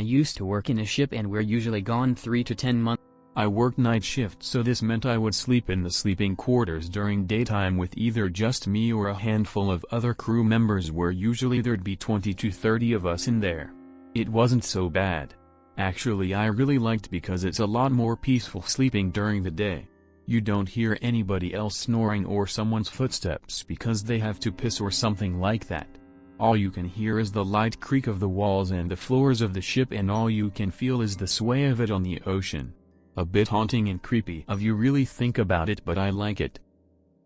used to work in a ship and we're usually gone 3 to 10 months. I worked night shift, so this meant I would sleep in the sleeping quarters during daytime with either just me or a handful of other crew members, where usually there'd be 20 to 30 of us in there. It wasn't so bad. Actually, I really liked because it's a lot more peaceful sleeping during the day. You don't hear anybody else snoring or someone's footsteps because they have to piss or something like that. All you can hear is the light creak of the walls and the floors of the ship, and all you can feel is the sway of it on the ocean. A bit haunting and creepy if you really think about it, but I like it.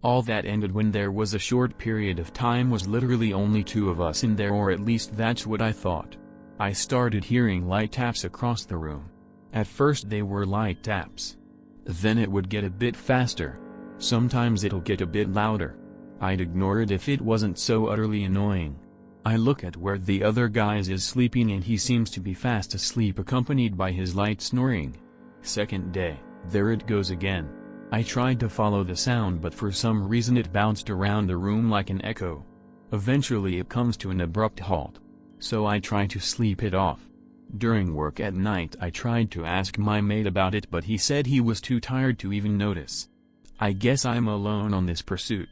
All that ended when there was a short period of time was literally only 2 of us in there, or at least that's what I thought. I started hearing light taps across the room. At first they were light taps. Then it would get a bit faster. Sometimes it'll get a bit louder. I'd ignore it if it wasn't so utterly annoying. I look at where the other guy is sleeping and he seems to be fast asleep, accompanied by his light snoring. Second day, there it goes again. I tried to follow the sound, but for some reason it bounced around the room like an echo. Eventually it comes to an abrupt halt. So I try to sleep it off. During work at night I tried to ask my mate about it, but he said he was too tired to even notice. I guess I'm alone on this pursuit.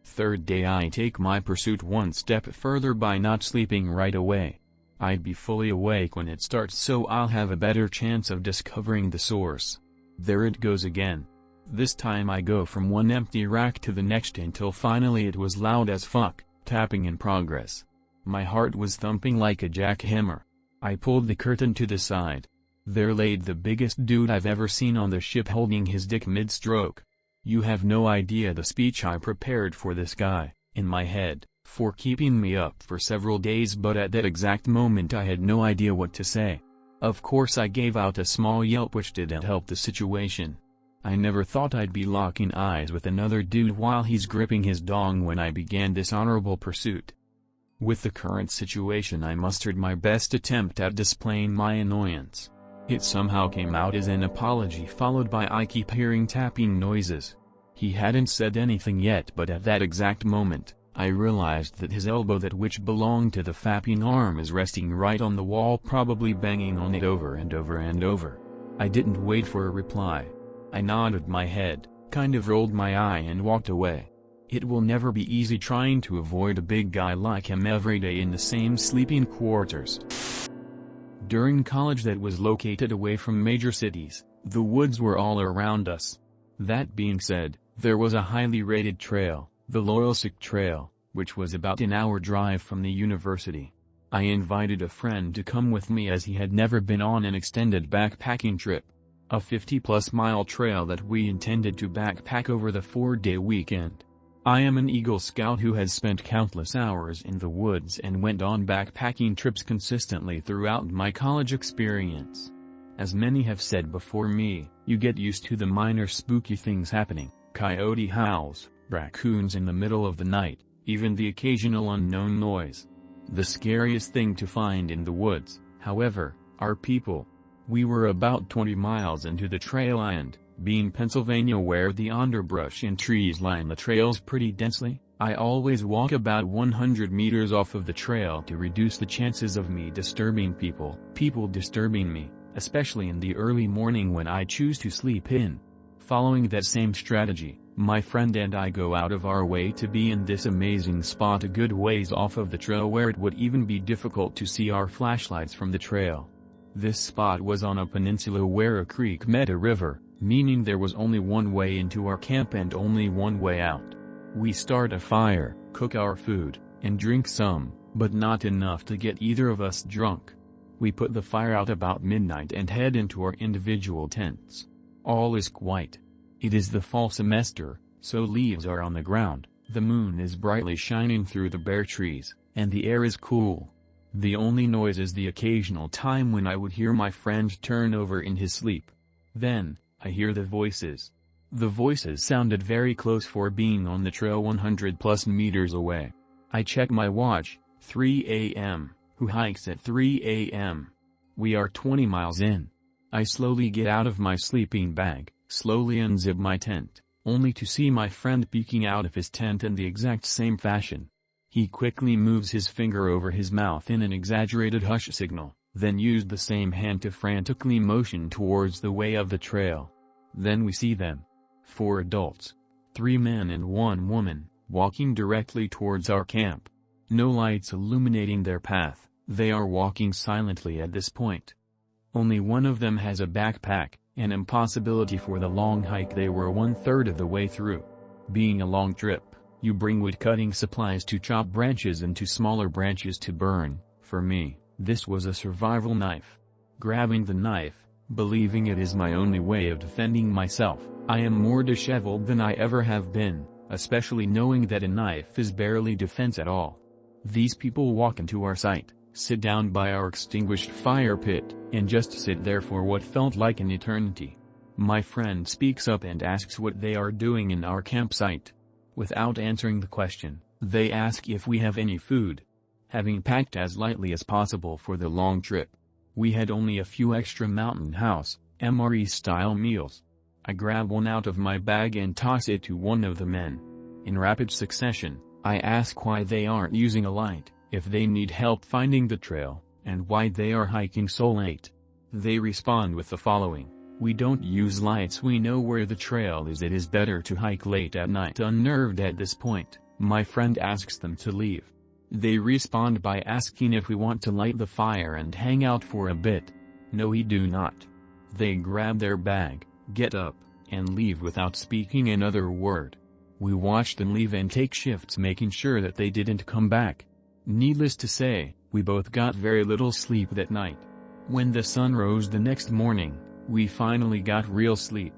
Third day, I take my pursuit one step further by not sleeping right away. I'd be fully awake when it starts, so I'll have a better chance of discovering the source. There it goes again. This time I go from one empty rack to the next until finally it was loud as fuck, tapping in progress. My heart was thumping like a jackhammer. I pulled the curtain to the side. There laid the biggest dude I've ever seen on the ship, holding his dick mid-stroke. You have no idea the speech I prepared for this guy, in my head, for keeping me up for several days, but at that exact moment I had no idea what to say. Of course I gave out a small yelp, which didn't help the situation. I never thought I'd be locking eyes with another dude while he's gripping his dong when I began this honorable pursuit. With the current situation, I mustered my best attempt at displaying my annoyance. It somehow came out as an apology, followed by "I keep hearing tapping noises." He hadn't said anything yet, but at that exact moment, I realized that his elbow, that which belonged to the fapping arm, is resting right on the wall, probably banging on it over and over and over. I didn't wait for a reply. I nodded my head, kind of rolled my eye and walked away. It will never be easy trying to avoid a big guy like him every day in the same sleeping quarters. During college that was located away from major cities, the woods were all around us. That being said, there was a highly rated trail, the Loyalsick Trail, which was about an hour drive from the university. I invited a friend to come with me as he had never been on an extended backpacking trip. A 50-plus mile trail that we intended to backpack over the 4-day weekend. I am an Eagle Scout who has spent countless hours in the woods and went on backpacking trips consistently throughout my college experience. As many have said before me, you get used to the minor spooky things happening, coyote howls, raccoons in the middle of the night, even the occasional unknown noise. The scariest thing to find in the woods, however, are people. We were about 20 miles into the trail and, being Pennsylvania where the underbrush and trees line the trails pretty densely, I always walk about 100 meters off of the trail to reduce the chances of me disturbing people disturbing me, especially in the early morning when I choose to sleep in. Following that same strategy, my friend and I go out of our way to be in this amazing spot a good ways off of the trail where it would even be difficult to see our flashlights from the trail. This spot was on a peninsula where a creek met a river, meaning there was only one way into our camp and only one way out. We start a fire, cook our food, and drink some, but not enough to get either of us drunk. We put the fire out about midnight and head into our individual tents. All is quiet. It is the fall semester, so leaves are on the ground, the moon is brightly shining through the bare trees, and the air is cool. The only noise is the occasional time when I would hear my friend turn over in his sleep. Then, I hear the voices. The voices sounded very close for being on the trail 100+ meters away. I check my watch, 3 a.m., who hikes at 3 a.m.? We are 20 miles in. I slowly get out of my sleeping bag, slowly unzip my tent, only to see my friend peeking out of his tent in the exact same fashion. He quickly moves his finger over his mouth in an exaggerated hush signal, then used the same hand to frantically motion towards the way of the trail. Then we see them. 4 adults, 3 men and 1 woman, walking directly towards our camp. No lights illuminating their path, they are walking silently at this point. Only one of them has a backpack, an impossibility for the long hike. They were 1/3 of the way through. Being a long trip, you bring wood cutting supplies to chop branches into smaller branches to burn. For me, this was a survival knife. Grabbing the knife, believing it is my only way of defending myself, I am more disheveled than I ever have been, especially knowing that a knife is barely defense at all. These people walk into our sight, sit down by our extinguished fire pit, and just sit there for what felt like an eternity. My friend speaks up and asks what they are doing in our campsite. Without answering the question, they ask if we have any food. Having packed as lightly as possible for the long trip, we had only a few extra Mountain House, MRE-style meals. I grab one out of my bag and toss it to one of the men. In rapid succession, I ask why they aren't using a light, if they need help finding the trail, and why they are hiking so late. They respond with the following: "We don't use lights, we know where the trail is, it is better to hike late at night." Unnerved at this point, my friend asks them to leave. They respond by asking if we want to light the fire and hang out for a bit. No, we do not. They grab their bag, get up, and leave without speaking another word. We watch them leave and take shifts making sure that they didn't come back. Needless to say, we both got very little sleep that night. When the sun rose the next morning, we finally got real sleep.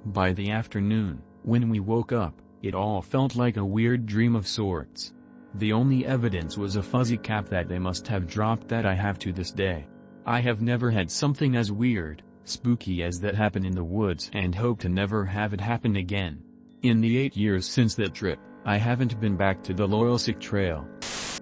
By the afternoon, when we woke up, it all felt like a weird dream of sorts. The only evidence was a fuzzy cap that they must have dropped that I have to this day. I have never had something as weird, spooky as that happen in the woods and hope to never have it happen again. In the 8 years since that trip, I haven't been back to the Loyalsick Trail.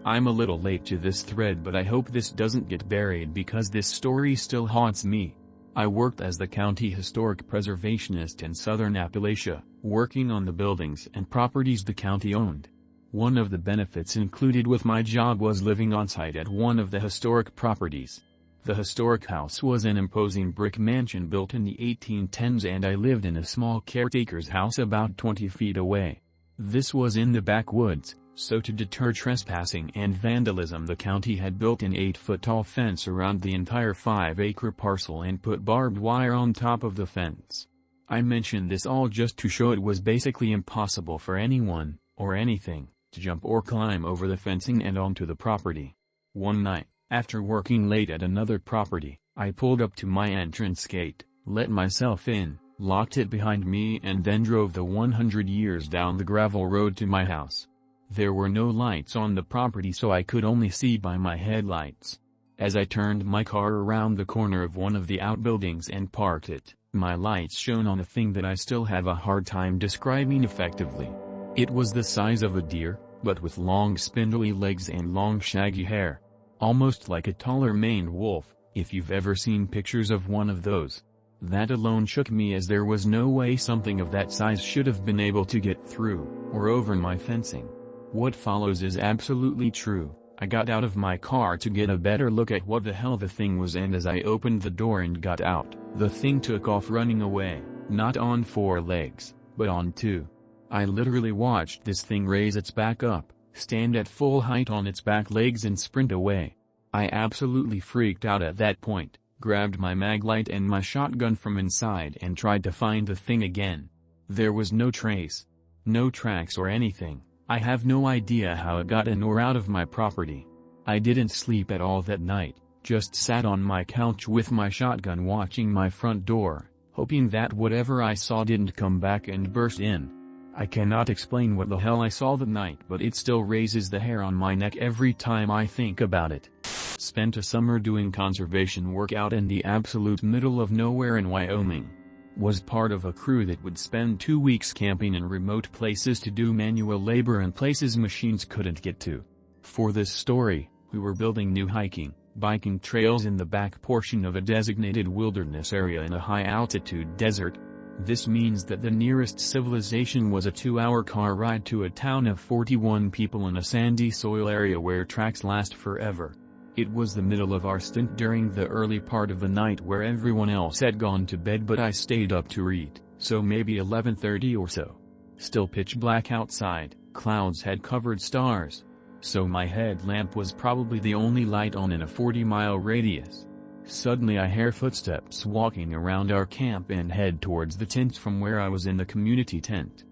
I'm a little late to this thread, but I hope this doesn't get buried because this story still haunts me. I worked as the county historic preservationist in southern Appalachia, working on the buildings and properties the county owned. One of the benefits included with my job was living on site at one of the historic properties. The historic house was an imposing brick mansion built in the 1810s, and I lived in a small caretaker's house about 20 feet away. This was in the backwoods, so to deter trespassing and vandalism the county had built an 8-foot-tall fence around the entire 5-acre parcel and put barbed wire on top of the fence. I mention this all just to show it was basically impossible for anyone, or anything, to jump or climb over the fencing and onto the property. One night, after working late at another property, I pulled up to my entrance gate, let myself in, locked it behind me, and then drove the 100 years down the gravel road to my house. There were no lights on the property, so I could only see by my headlights. As I turned my car around the corner of one of the outbuildings and parked it, my lights shone on a thing that I still have a hard time describing effectively. It was the size of a deer, but with long spindly legs and long shaggy hair. Almost like a taller maned wolf, if you've ever seen pictures of one of those. That alone shook me, as there was no way something of that size should have been able to get through, or over my fencing. What follows is absolutely true. I got out of my car to get a better look at what the hell the thing was, and as I opened the door and got out, the thing took off running away, not on 4 legs, but on 2. I literally watched this thing raise its back up, stand at full height on its back legs, and sprint away. I absolutely freaked out at that point, grabbed my mag light and my shotgun from inside and tried to find the thing again. There was no trace. No tracks or anything. I have no idea how it got in or out of my property. I didn't sleep at all that night, just sat on my couch with my shotgun watching my front door, hoping that whatever I saw didn't come back and burst in. I cannot explain what the hell I saw that night, but it still raises the hair on my neck every time I think about it. Spent a summer doing conservation work out in the absolute middle of nowhere in Wyoming. Was part of a crew that would spend 2 weeks camping in remote places to do manual labor and places machines couldn't get to. For this story, we were building new hiking, biking trails in the back portion of a designated wilderness area in a high-altitude desert. This means that the nearest civilization was a 2-hour car ride to a town of 41 people in a sandy soil area where tracks last forever. It was the middle of our stint during the early part of the night where everyone else had gone to bed, but I stayed up to read, so maybe 11:30 or so. Still pitch black outside, clouds had covered stars. So my headlamp was probably the only light on in a 40-mile radius. Suddenly I hear footsteps walking around our camp and head towards the tents from where I was in the community tent.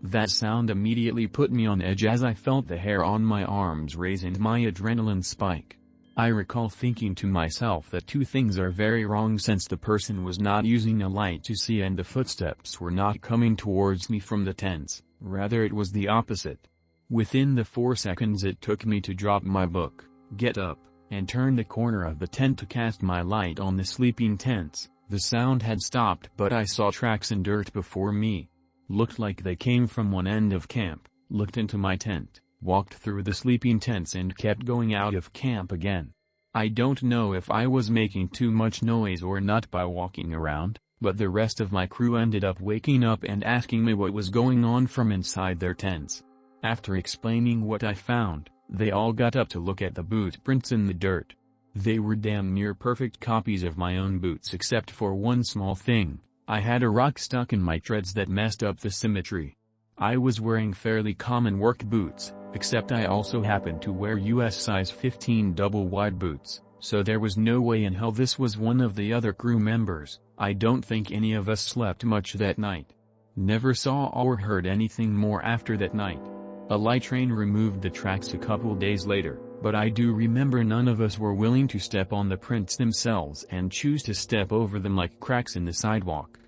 That sound immediately put me on edge as I felt the hair on my arms raise and my adrenaline spike. I recall thinking to myself that two things are very wrong, since the person was not using a light to see and the footsteps were not coming towards me from the tents, rather it was the opposite. Within the 4 seconds it took me to drop my book, get up, and turn the corner of the tent to cast my light on the sleeping tents. The sound had stopped, but I saw tracks in dirt before me. Looked like they came from one end of camp, looked into my tent, walked through the sleeping tents and kept going out of camp again. I don't know if I was making too much noise or not by walking around, but the rest of my crew ended up waking up and asking me what was going on from inside their tents. After explaining what I found, they all got up to look at the boot prints in the dirt. They were damn near perfect copies of my own boots except for one small thing. I had a rock stuck in my treads that messed up the symmetry. I was wearing fairly common work boots, except I also happened to wear US size 15 double-wide boots, so there was no way in hell this was one of the other crew members. I don't think any of us slept much that night. Never saw or heard anything more after that night. A light train removed the tracks a couple days later, but I do remember none of us were willing to step on the prints themselves and choose to step over them like cracks in the sidewalk.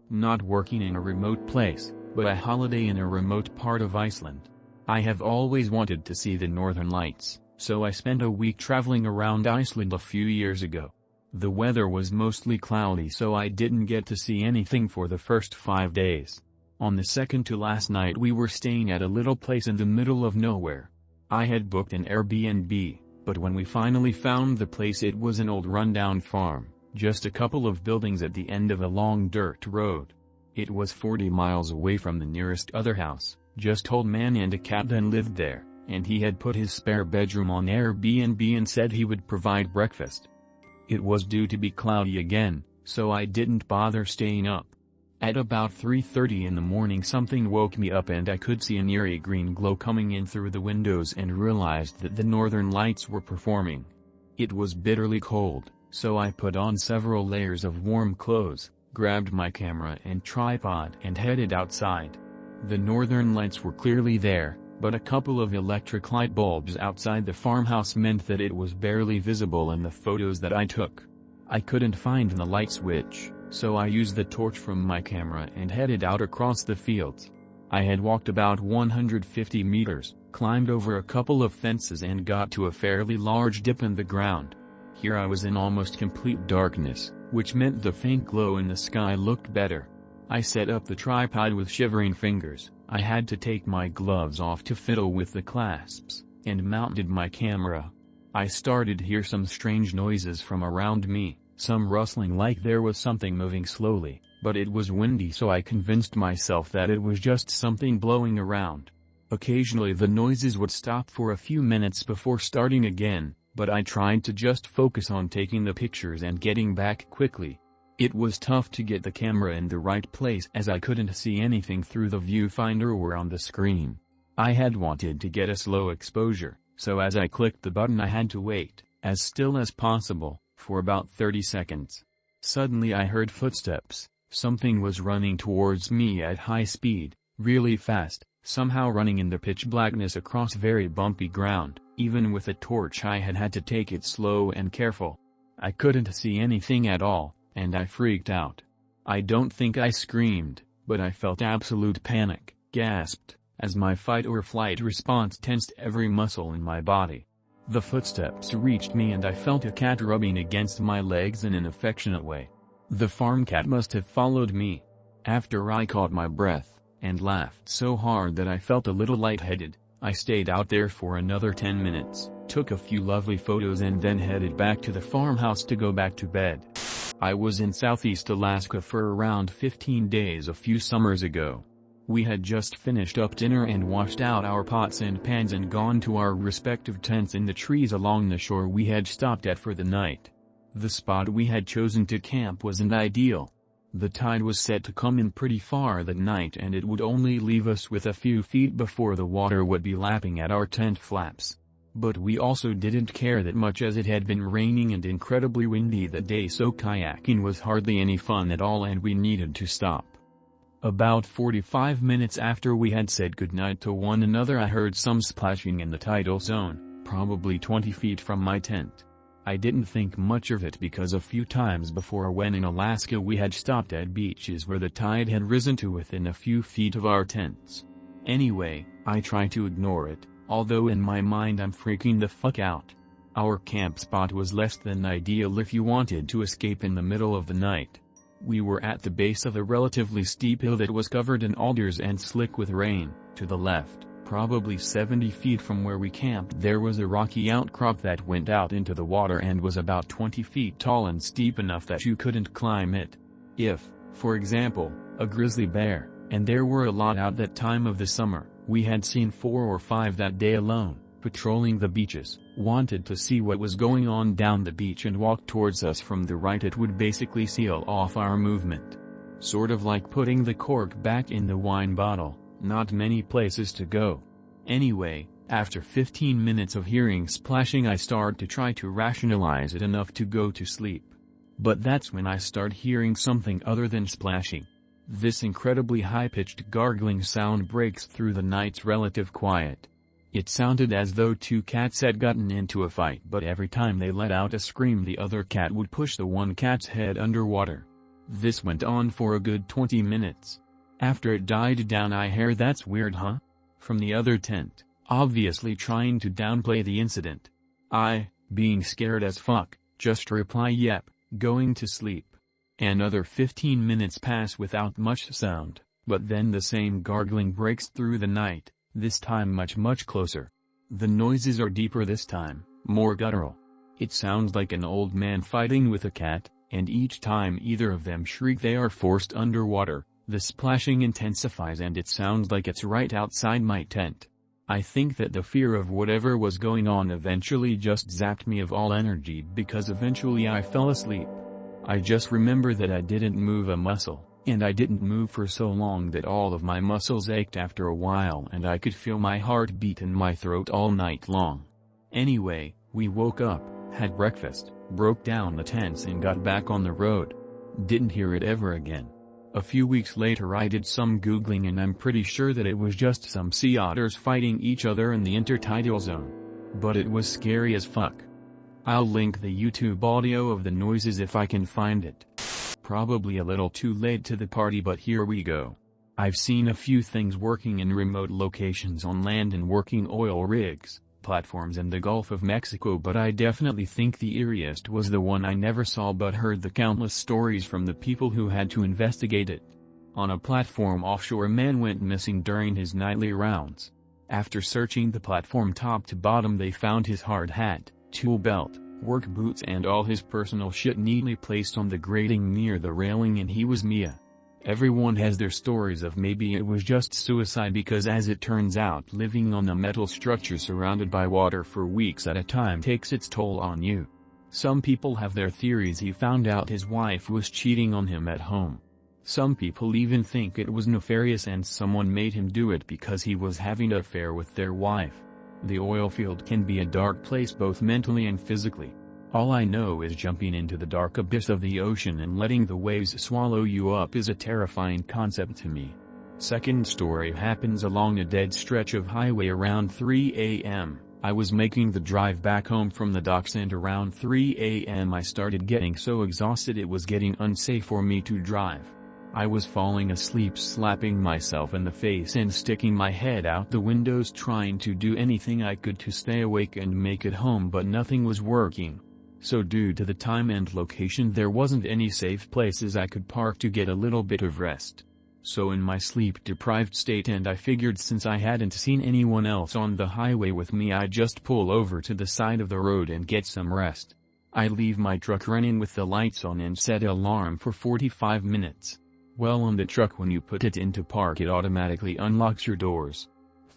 Not working in a remote place, but a holiday in a remote part of Iceland. I have always wanted to see the Northern Lights, so I spent a week traveling around Iceland a few years ago. The weather was mostly cloudy, so I didn't get to see anything for the first 5 days. On the second to last night we were staying at a little place in the middle of nowhere. I had booked an Airbnb, but when we finally found the place it was an old rundown farm, just a couple of buildings at the end of a long dirt road. It was 40 miles away from the nearest other house. Just old man and a cat then lived there, and he had put his spare bedroom on Airbnb and said he would provide breakfast. It was due to be cloudy again, so I didn't bother staying up. At about 3:30 in the morning something woke me up and I could see an eerie green glow coming in through the windows and realized that the Northern Lights were performing. It was bitterly cold, so I put on several layers of warm clothes, grabbed my camera and tripod and headed outside. The Northern Lights were clearly there, but a couple of electric light bulbs outside the farmhouse meant that it was barely visible in the photos that I took. I couldn't find the light switch, so I used the torch from my camera and headed out across the fields. I had walked about 150 meters, climbed over a couple of fences and got to a fairly large dip in the ground. Here I was in almost complete darkness, which meant the faint glow in the sky looked better. I set up the tripod with shivering fingers. I had to take my gloves off to fiddle with the clasps, and mounted my camera. I started to hear some strange noises from around me, some rustling like there was something moving slowly, but it was windy, so I convinced myself that it was just something blowing around. Occasionally the noises would stop for a few minutes before starting again, but I tried to just focus on taking the pictures and getting back quickly. It was tough to get the camera in the right place as I couldn't see anything through the viewfinder or on the screen. I had wanted to get a slow exposure, so as I clicked the button I had to wait, as still as possible, for about 30 seconds. Suddenly I heard footsteps. Something was running towards me at high speed, really fast, somehow running in the pitch blackness across very bumpy ground. Even with a torch I had to take it slow and careful. I couldn't see anything at all, and I freaked out. I don't think I screamed, but I felt absolute panic, gasped, as my fight or flight response tensed every muscle in my body. The footsteps reached me and I felt a cat rubbing against my legs in an affectionate way. The farm cat must have followed me. After I caught my breath, and laughed so hard that I felt a little lightheaded, I stayed out there for another 10 minutes, took a few lovely photos and then headed back to the farmhouse to go back to bed. I was in Southeast Alaska for around 15 days a few summers ago. We had just finished up dinner and washed out our pots and pans and gone to our respective tents in the trees along the shore we had stopped at for the night. The spot we had chosen to camp wasn't ideal. The tide was set to come in pretty far that night and it would only leave us with a few feet before the water would be lapping at our tent flaps. But we also didn't care that much as it had been raining and incredibly windy that day, so kayaking was hardly any fun at all and we needed to stop. About 45 minutes after we had said goodnight to one another, I heard some splashing in the tidal zone, probably 20 feet from my tent. I didn't think much of it because a few times before when in Alaska we had stopped at beaches where the tide had risen to within a few feet of our tents. Anyway, I try to ignore it, although in my mind I'm freaking the fuck out. Our camp spot was less than ideal if you wanted to escape in the middle of the night. We were at the base of a relatively steep hill that was covered in alders and slick with rain. To the left, probably 70 feet from where we camped, there was a rocky outcrop that went out into the water and was about 20 feet tall and steep enough that you couldn't climb it. If, for example, a grizzly bear, and there were a lot out that time of the summer, we had seen 4 or 5 that day alone, patrolling the beaches, wanted to see what was going on down the beach and walked towards us from the right, it would basically seal off our movement. Sort of like putting the cork back in the wine bottle, not many places to go. Anyway, after 15 minutes of hearing splashing I start to try to rationalize it enough to go to sleep. But that's when I start hearing something other than splashing. This incredibly high-pitched gargling sound breaks through the night's relative quiet. It sounded as though 2 cats had gotten into a fight, but every time they let out a scream the other cat would push the one cat's head underwater. This went on for a good 20 minutes. After it died down I heard "That's weird, huh?" from the other tent, obviously trying to downplay the incident. I, being scared as fuck, just reply "Yep, going to sleep." Another 15 minutes pass without much sound, but then the same gargling breaks through the night, this time much closer. The noises are deeper this time, more guttural. It sounds like an old man fighting with a cat, and each time either of them shriek they are forced underwater, the splashing intensifies and it sounds like it's right outside my tent. I think that the fear of whatever was going on eventually just zapped me of all energy because eventually I fell asleep. I just remember that I didn't move a muscle, and I didn't move for so long that all of my muscles ached after a while and I could feel my heart beat in my throat all night long. Anyway, we woke up, had breakfast, broke down the tents and got back on the road. Didn't hear it ever again. A few weeks later I did some googling and I'm pretty sure that it was just some sea otters fighting each other in the intertidal zone. But it was scary as fuck. I'll link the YouTube audio of the noises if I can find it. Probably a little too late to the party, but here we go. I've seen a few things working in remote locations on land and working oil rigs, platforms in the Gulf of Mexico, but I definitely think the eeriest was the one I never saw but heard the countless stories from the people who had to investigate it. On a platform offshore, a man went missing during his nightly rounds. After searching the platform top to bottom they found his hard hat, tool belt, work boots and all his personal shit neatly placed on the grating near the railing, and he was Mia. Everyone has their stories of maybe it was just suicide because as it turns out living on a metal structure surrounded by water for weeks at a time takes its toll on you. Some people have their theories he found out his wife was cheating on him at home. Some people even think it was nefarious and someone made him do it because he was having an affair with their wife. The oil field can be a dark place both mentally and physically. All I know is jumping into the dark abyss of the ocean and letting the waves swallow you up is a terrifying concept to me. Second story happens along a dead stretch of highway around 3 a.m. I was making the drive back home from the docks and around 3 a.m. I started getting so exhausted it was getting unsafe for me to drive. I was falling asleep, slapping myself in the face and sticking my head out the windows trying to do anything I could to stay awake and make it home, but nothing was working. So due to the time and location there wasn't any safe places I could park to get a little bit of rest. So in my sleep-deprived state, and I figured since I hadn't seen anyone else on the highway with me I'd just pull over to the side of the road and get some rest. I leave my truck running with the lights on and set an alarm for 45 minutes. Well, on the truck, when you put it into park, it automatically unlocks your doors.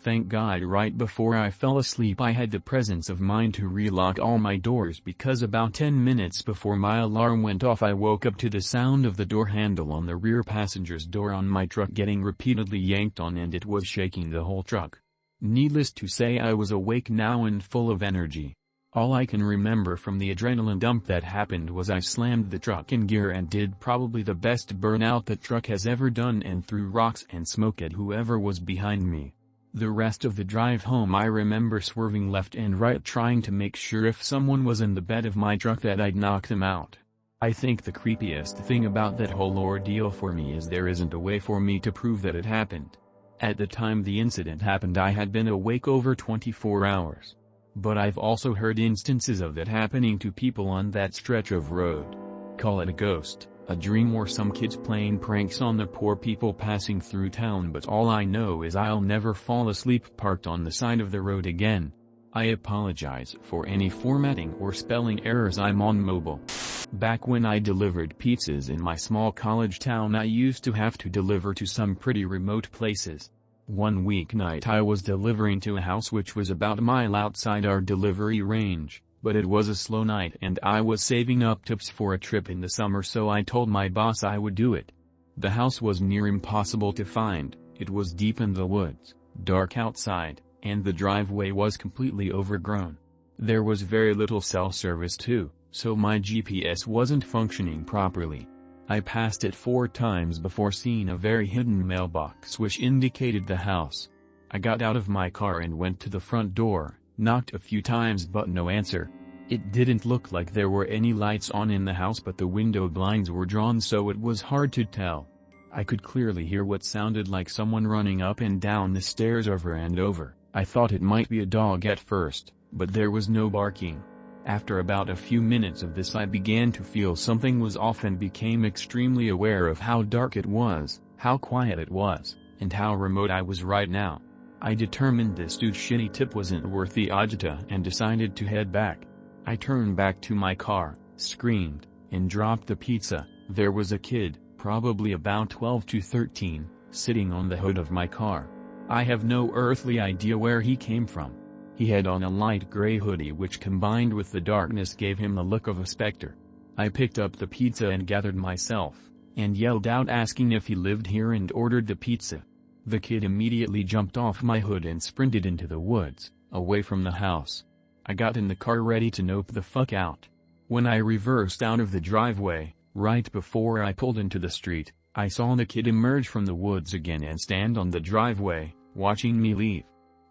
Thank God right before I fell asleep I had the presence of mind to relock all my doors, because about 10 minutes before my alarm went off I woke up to the sound of the door handle on the rear passenger's door on my truck getting repeatedly yanked on, and it was shaking the whole truck. Needless to say, I was awake now and full of energy. All I can remember from the adrenaline dump that happened was I slammed the truck in gear and did probably the best burnout the truck has ever done, and threw rocks and smoke at whoever was behind me. The rest of the drive home I remember swerving left and right trying to make sure if someone was in the bed of my truck that I'd knock them out. I think the creepiest thing about that whole ordeal for me is there isn't a way for me to prove that it happened. At the time the incident happened I had been awake over 24 hours. But I've also heard instances of that happening to people on that stretch of road. Call it a ghost, a dream, or some kids playing pranks on the poor people passing through town, but all I know is I'll never fall asleep parked on the side of the road again. I apologize for any formatting or spelling errors. I'm on mobile. Back when I delivered pizzas in my small college town, I used to have to deliver to some pretty remote places. One weeknight I was delivering to a house which was about a mile outside our delivery range, but it was a slow night and I was saving up tips for a trip in the summer, so I told my boss I would do it. The house was near impossible to find, it was deep in the woods, dark outside, and the driveway was completely overgrown. There was very little cell service too, so my GPS wasn't functioning properly. I passed it 4 times before seeing a very hidden mailbox which indicated the house. I got out of my car and went to the front door, knocked a few times but no answer. It didn't look like there were any lights on in the house, but the window blinds were drawn so it was hard to tell. I could clearly hear what sounded like someone running up and down the stairs over and over. I thought it might be a dog at first, but there was no barking. After about a few minutes of this I began to feel something was off and became extremely aware of how dark it was, how quiet it was, and how remote I was right now. I determined this dude's shitty tip wasn't worth the agita and decided to head back. I turned back to my car, screamed, and dropped the pizza. There was a kid, probably about 12 to 13, sitting on the hood of my car. I have no earthly idea where he came from. He had on a light gray hoodie which combined with the darkness gave him the look of a specter. I picked up the pizza and gathered myself, and yelled out asking if he lived here and ordered the pizza. The kid immediately jumped off my hood and sprinted into the woods, away from the house. I got in the car ready to nope the fuck out. When I reversed out of the driveway, right before I pulled into the street, I saw the kid emerge from the woods again and stand on the driveway, watching me leave.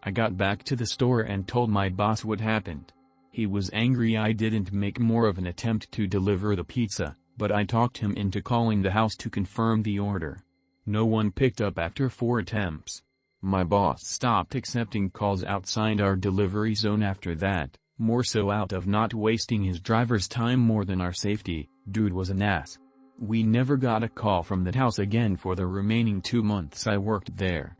I got back to the store and told my boss what happened. He was angry I didn't make more of an attempt to deliver the pizza, but I talked him into calling the house to confirm the order. No one picked up after 4 attempts. My boss stopped accepting calls outside our delivery zone after that, more so out of not wasting his driver's time more than our safety. Dude was an ass. We never got a call from that house again for the remaining 2 months I worked there.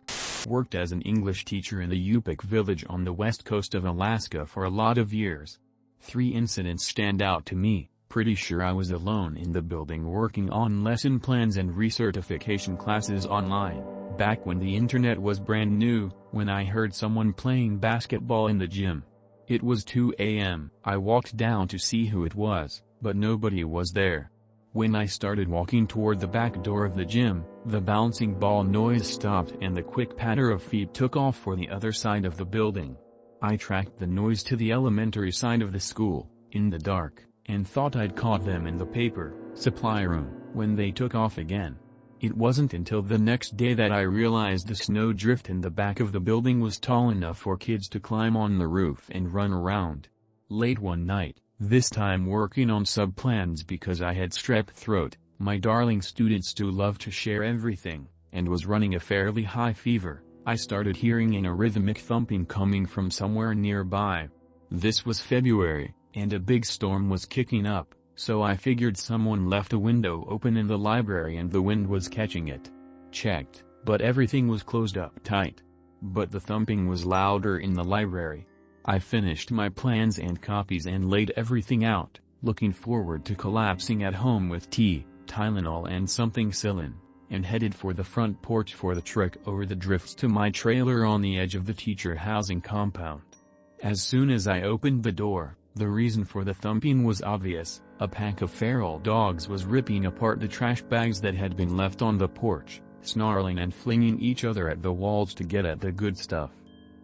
Worked as an English teacher in the Yupik village on the west coast of Alaska for a lot of years. 3 incidents stand out to me. Pretty sure I was alone in the building working on lesson plans and recertification classes online, back when the internet was brand new, when I heard someone playing basketball in the gym. It was 2 a.m. I walked down to see who it was, but nobody was there. When I started walking toward the back door of the gym, the bouncing ball noise stopped and the quick patter of feet took off for the other side of the building. I tracked the noise to the elementary side of the school, in the dark, and thought I'd caught them in the paper supply room, when they took off again. It wasn't until the next day that I realized the snow drift in the back of the building was tall enough for kids to climb on the roof and run around. Late one night, this time working on sub-plans because I had strep throat, my darling students do love to share everything, and was running a fairly high fever, I started hearing an rhythmic thumping coming from somewhere nearby. This was February, and a big storm was kicking up, so I figured someone left a window open in the library and the wind was catching it. Checked, but everything was closed up tight. But the thumping was louder in the library. I finished my plans and copies and laid everything out, looking forward to collapsing at home with tea, Tylenol and something Cillin. and headed for the front porch for the trek over the drifts to my trailer on the edge of the teacher housing compound. As soon as I opened the door, the reason for the thumping was obvious. A pack of feral dogs was ripping apart the trash bags that had been left on the porch, snarling and flinging each other at the walls to get at the good stuff.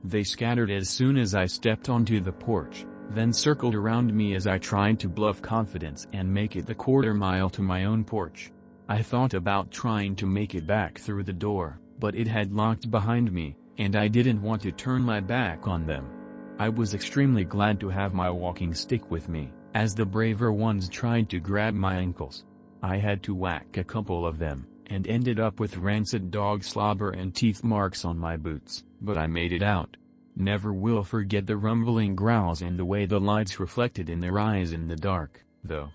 They scattered as soon as I stepped onto the porch, then circled around me as I tried to bluff confidence and make it the quarter-mile to my own porch. I thought about trying to make it back through the door, but it had locked behind me, and I didn't want to turn my back on them. I was extremely glad to have my walking stick with me, as the braver ones tried to grab my ankles. I had to whack a couple of them, and ended up with rancid dog slobber and teeth marks on my boots, but I made it out. Never will forget the rumbling growls and the way the lights reflected in their eyes in the dark, though.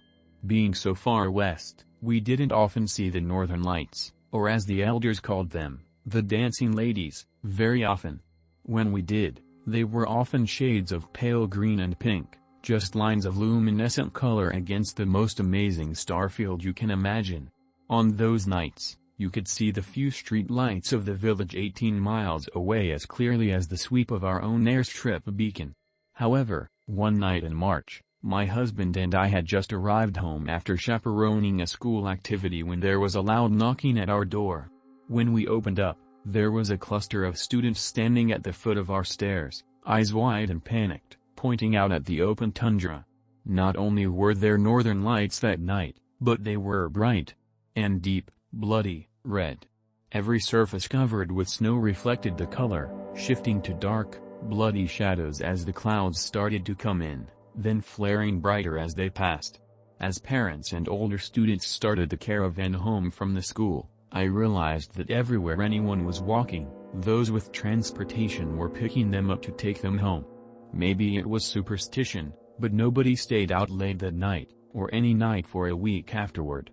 Being so far west, we didn't often see the northern lights, or as the elders called them, the dancing ladies, very often. When we did, they were often shades of pale green and pink, just lines of luminescent color against the most amazing starfield you can imagine. On those nights, you could see the few street lights of the village 18 miles away as clearly as the sweep of our own airstrip beacon. However, one night in March, my husband and I had just arrived home after chaperoning a school activity when there was a loud knocking at our door. When we opened up, there was a cluster of students standing at the foot of our stairs, eyes wide and panicked, pointing out at the open tundra. Not only were there northern lights that night, but they were bright and deep, bloody red. Every surface covered with snow reflected the color, shifting to dark, bloody shadows as the clouds started to come in, then flaring brighter as they passed. As parents and older students started the caravan home from the school, I realized that everywhere anyone was walking, those with transportation were picking them up to take them home. Maybe it was superstition, but nobody stayed out late that night, or any night for a week afterward.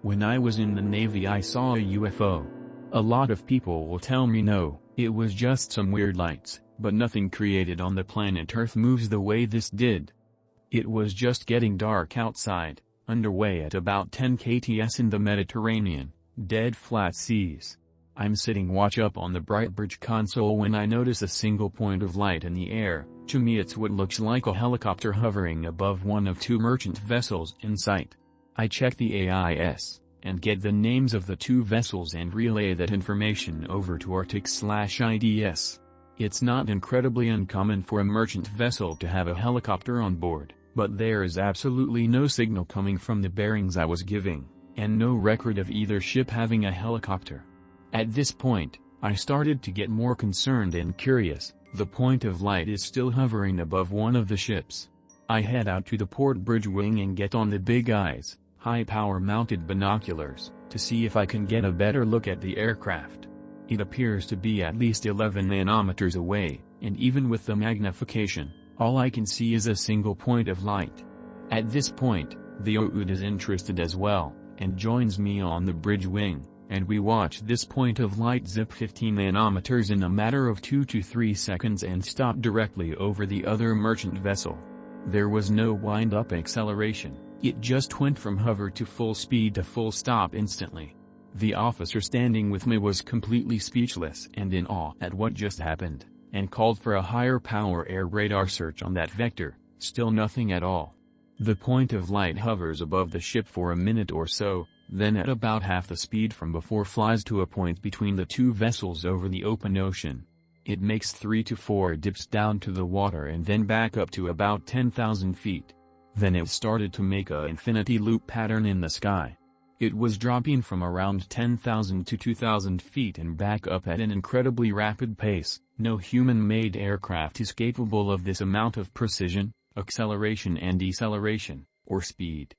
When I was in the Navy I saw a UFO. A lot of people will tell me no, it was just some weird lights, but nothing created on the planet Earth moves the way this did. It was just getting dark outside, underway at about 10 kts in the Mediterranean, dead flat seas. I'm sitting watch up on the bright bridge console when I notice a single point of light in the air. To me it's what looks like a helicopter hovering above one of two merchant vessels in sight. I check the AIS, and get the names of the two vessels and relay that information over to Arctic/IDS. It's not incredibly uncommon for a merchant vessel to have a helicopter on board, but there is absolutely no signal coming from the bearings I was giving, and no record of either ship having a helicopter. At this point, I started to get more concerned and curious. The point of light is still hovering above one of the ships. I head out to the port bridge wing and get on the big eyes, high-power mounted binoculars, to see if I can get a better look at the aircraft. It appears to be at least 11 nanometers away, and even with the magnification, all I can see is a single point of light. At this point, the OUD is interested as well, and joins me on the bridge wing, and we watch this point of light zip 15 nanometers in a matter of 2 to 3 seconds and stop directly over the other merchant vessel. There was no wind-up acceleration, it just went from hover to full speed to full stop instantly. The officer standing with me was completely speechless and in awe at what just happened, and called for a higher power air radar search on that vector. Still nothing at all. The point of light hovers above the ship for a minute or so, then at about half the speed from before flies to a point between the two vessels over the open ocean. It makes 3 to 4 dips down to the water and then back up to about 10,000 feet. Then it started to make a infinity loop pattern in the sky. It was dropping from around 10,000 to 2,000 feet and back up at an incredibly rapid pace. No human-made aircraft is capable of this amount of precision, acceleration and deceleration, or speed.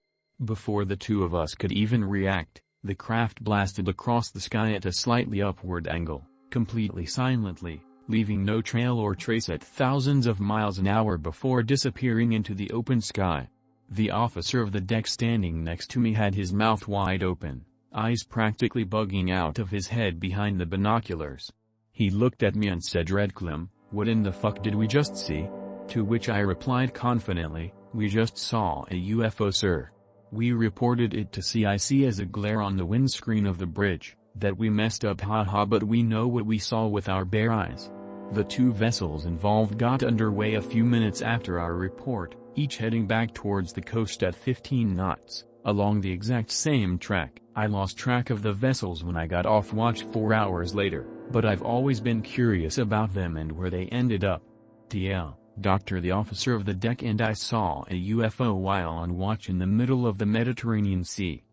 Before the two of us could even react, the craft blasted across the sky at a slightly upward angle, completely silently, leaving no trail or trace at thousands of miles an hour before disappearing into the open sky. The officer of the deck standing next to me had his mouth wide open, eyes practically bugging out of his head behind the binoculars. He looked at me and said, "Redcliffe, what in the fuck did we just see?" To which I replied confidently, "We just saw a UFO, sir. We reported it to CIC as a glare on the windscreen of the bridge, That we messed up, haha, but we know what we saw with our bare eyes. The two vessels involved got underway a few minutes after our report, each heading back towards the coast at 15 knots, along the exact same track. I lost track of the vessels when I got off watch 4 hours later, but I've always been curious about them and where they ended up. TL, Doctor, the officer of the deck, and I saw a UFO while on watch in the middle of the Mediterranean Sea.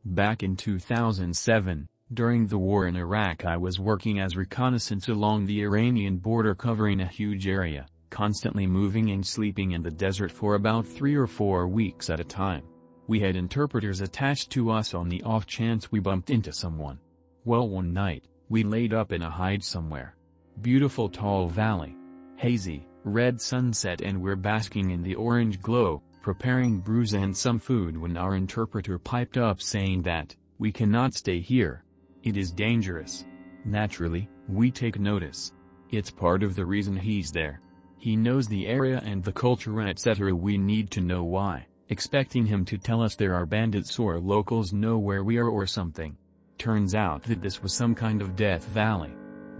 Back in 2007, during the war in Iraq, I was working as reconnaissance along the Iranian border, covering a huge area, constantly moving and sleeping in the desert for about 3 or 4 weeks at a time. We had interpreters attached to us on the off chance we bumped into someone. Well, one night, we laid up in a hide somewhere. Beautiful tall valley. Hazy, red sunset, and we're basking in the orange glow, preparing brews and some food, when our interpreter piped up saying that, "We cannot stay here. It is dangerous." Naturally, we take notice. It's part of the reason he's there. He knows the area and the culture, etc. We need to know why, expecting him to tell us there are bandits or locals know where we are or something. Turns out that this was some kind of death valley.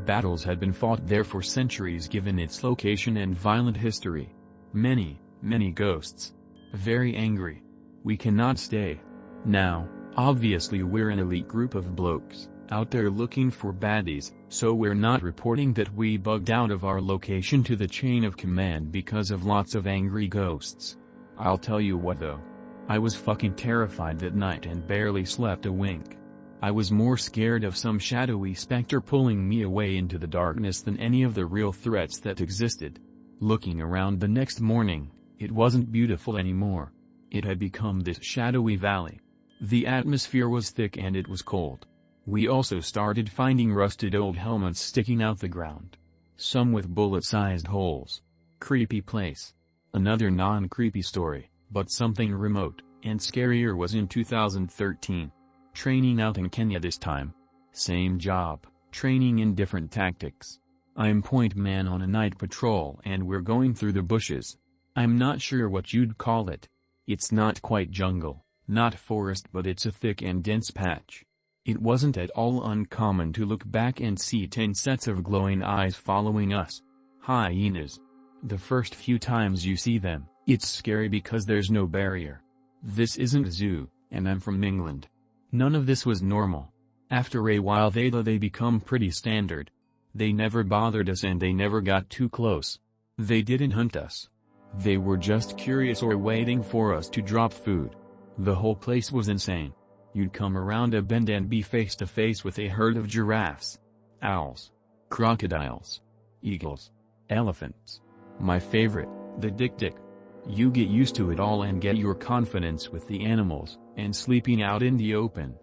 Battles had been fought there for centuries given its location and violent history. Many, many ghosts. Very angry. We cannot stay. Now, obviously we're an elite group of blokes, out there looking for baddies, so we're not reporting that we bugged out of our location to the chain of command because of lots of angry ghosts. I'll tell you what though. I was fucking terrified that night and barely slept a wink. I was more scared of some shadowy specter pulling me away into the darkness than any of the real threats that existed. Looking around the next morning, it wasn't beautiful anymore. It had become this shadowy valley. The atmosphere was thick and it was cold. We also started finding rusted old helmets sticking out the ground. Some with bullet-sized holes. Creepy place. Another non-creepy story, but something remote and scarier, was in 2013. Training out in Kenya this time. Same job, training in different tactics. I'm point man on a night patrol and we're going through the bushes. I'm not sure what you'd call it. It's not quite jungle, not forest, but it's a thick and dense patch. It wasn't at all uncommon to look back and see 10 sets of glowing eyes following us. Hyenas. The first few times you see them, it's scary because there's no barrier. This isn't a zoo, and I'm from England. None of this was normal. After a while they become pretty standard. They never bothered us and they never got too close. They didn't hunt us. They were just curious or waiting for us to drop food. The whole place was insane. You'd come around a bend and be face to face with a herd of giraffes, owls, crocodiles, eagles, elephants. My favorite, the dik-dik. You get used to it all and get your confidence with the animals, and sleeping out in the open.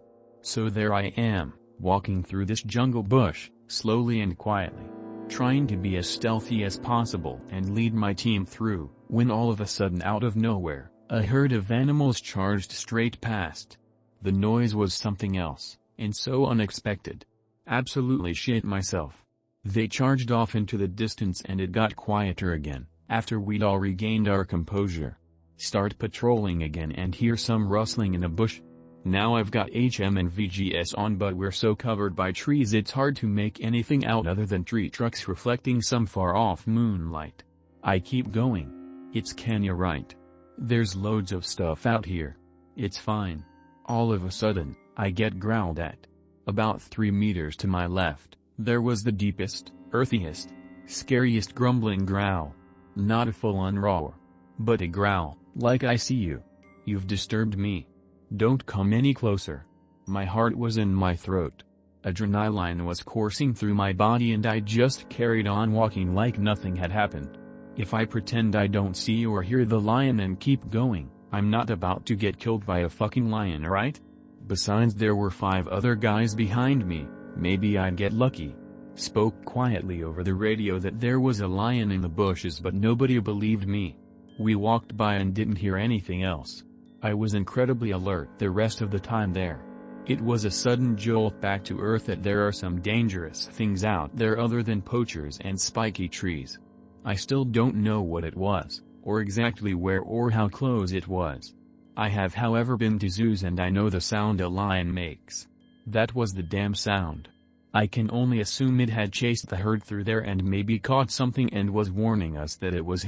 So there I am, walking through this jungle bush, slowly and quietly, trying to be as stealthy as possible and lead my team through, when all of a sudden, out of nowhere, a herd of animals charged straight past. The noise was something else, and so unexpected. Absolutely shit myself. They charged off into the distance and it got quieter again, after we'd all regained our composure. Start patrolling again and hear some rustling in a bush. Now I've got HM and VGS on, but we're so covered by trees it's hard to make anything out other than tree trucks reflecting some far-off moonlight. I keep going. It's Kenya, right? There's loads of stuff out here. It's fine. All of a sudden, I get growled at. About 3 meters to my left, there was the deepest, earthiest, scariest grumbling growl. Not a full-on roar, but a growl, like I see you. You've disturbed me. Don't come any closer. My heart was in my throat. Adrenaline was coursing through my body and I just carried on walking like nothing had happened. If I pretend I don't see or hear the lion and keep going, I'm not about to get killed by a fucking lion, right? Besides, there were 5 other guys behind me, maybe I'd get lucky. Spoke quietly over the radio that there was a lion in the bushes, but nobody believed me. We walked by and didn't hear anything else. I was incredibly alert the rest of the time there. It was a sudden jolt back to earth that there are some dangerous things out there other than poachers and spiky trees. I still don't know what it was, or exactly where or how close it was. I have however been to zoos and I know the sound a lion makes. That was the damn sound. I can only assume it had chased the herd through there and maybe caught something and was warning us that it was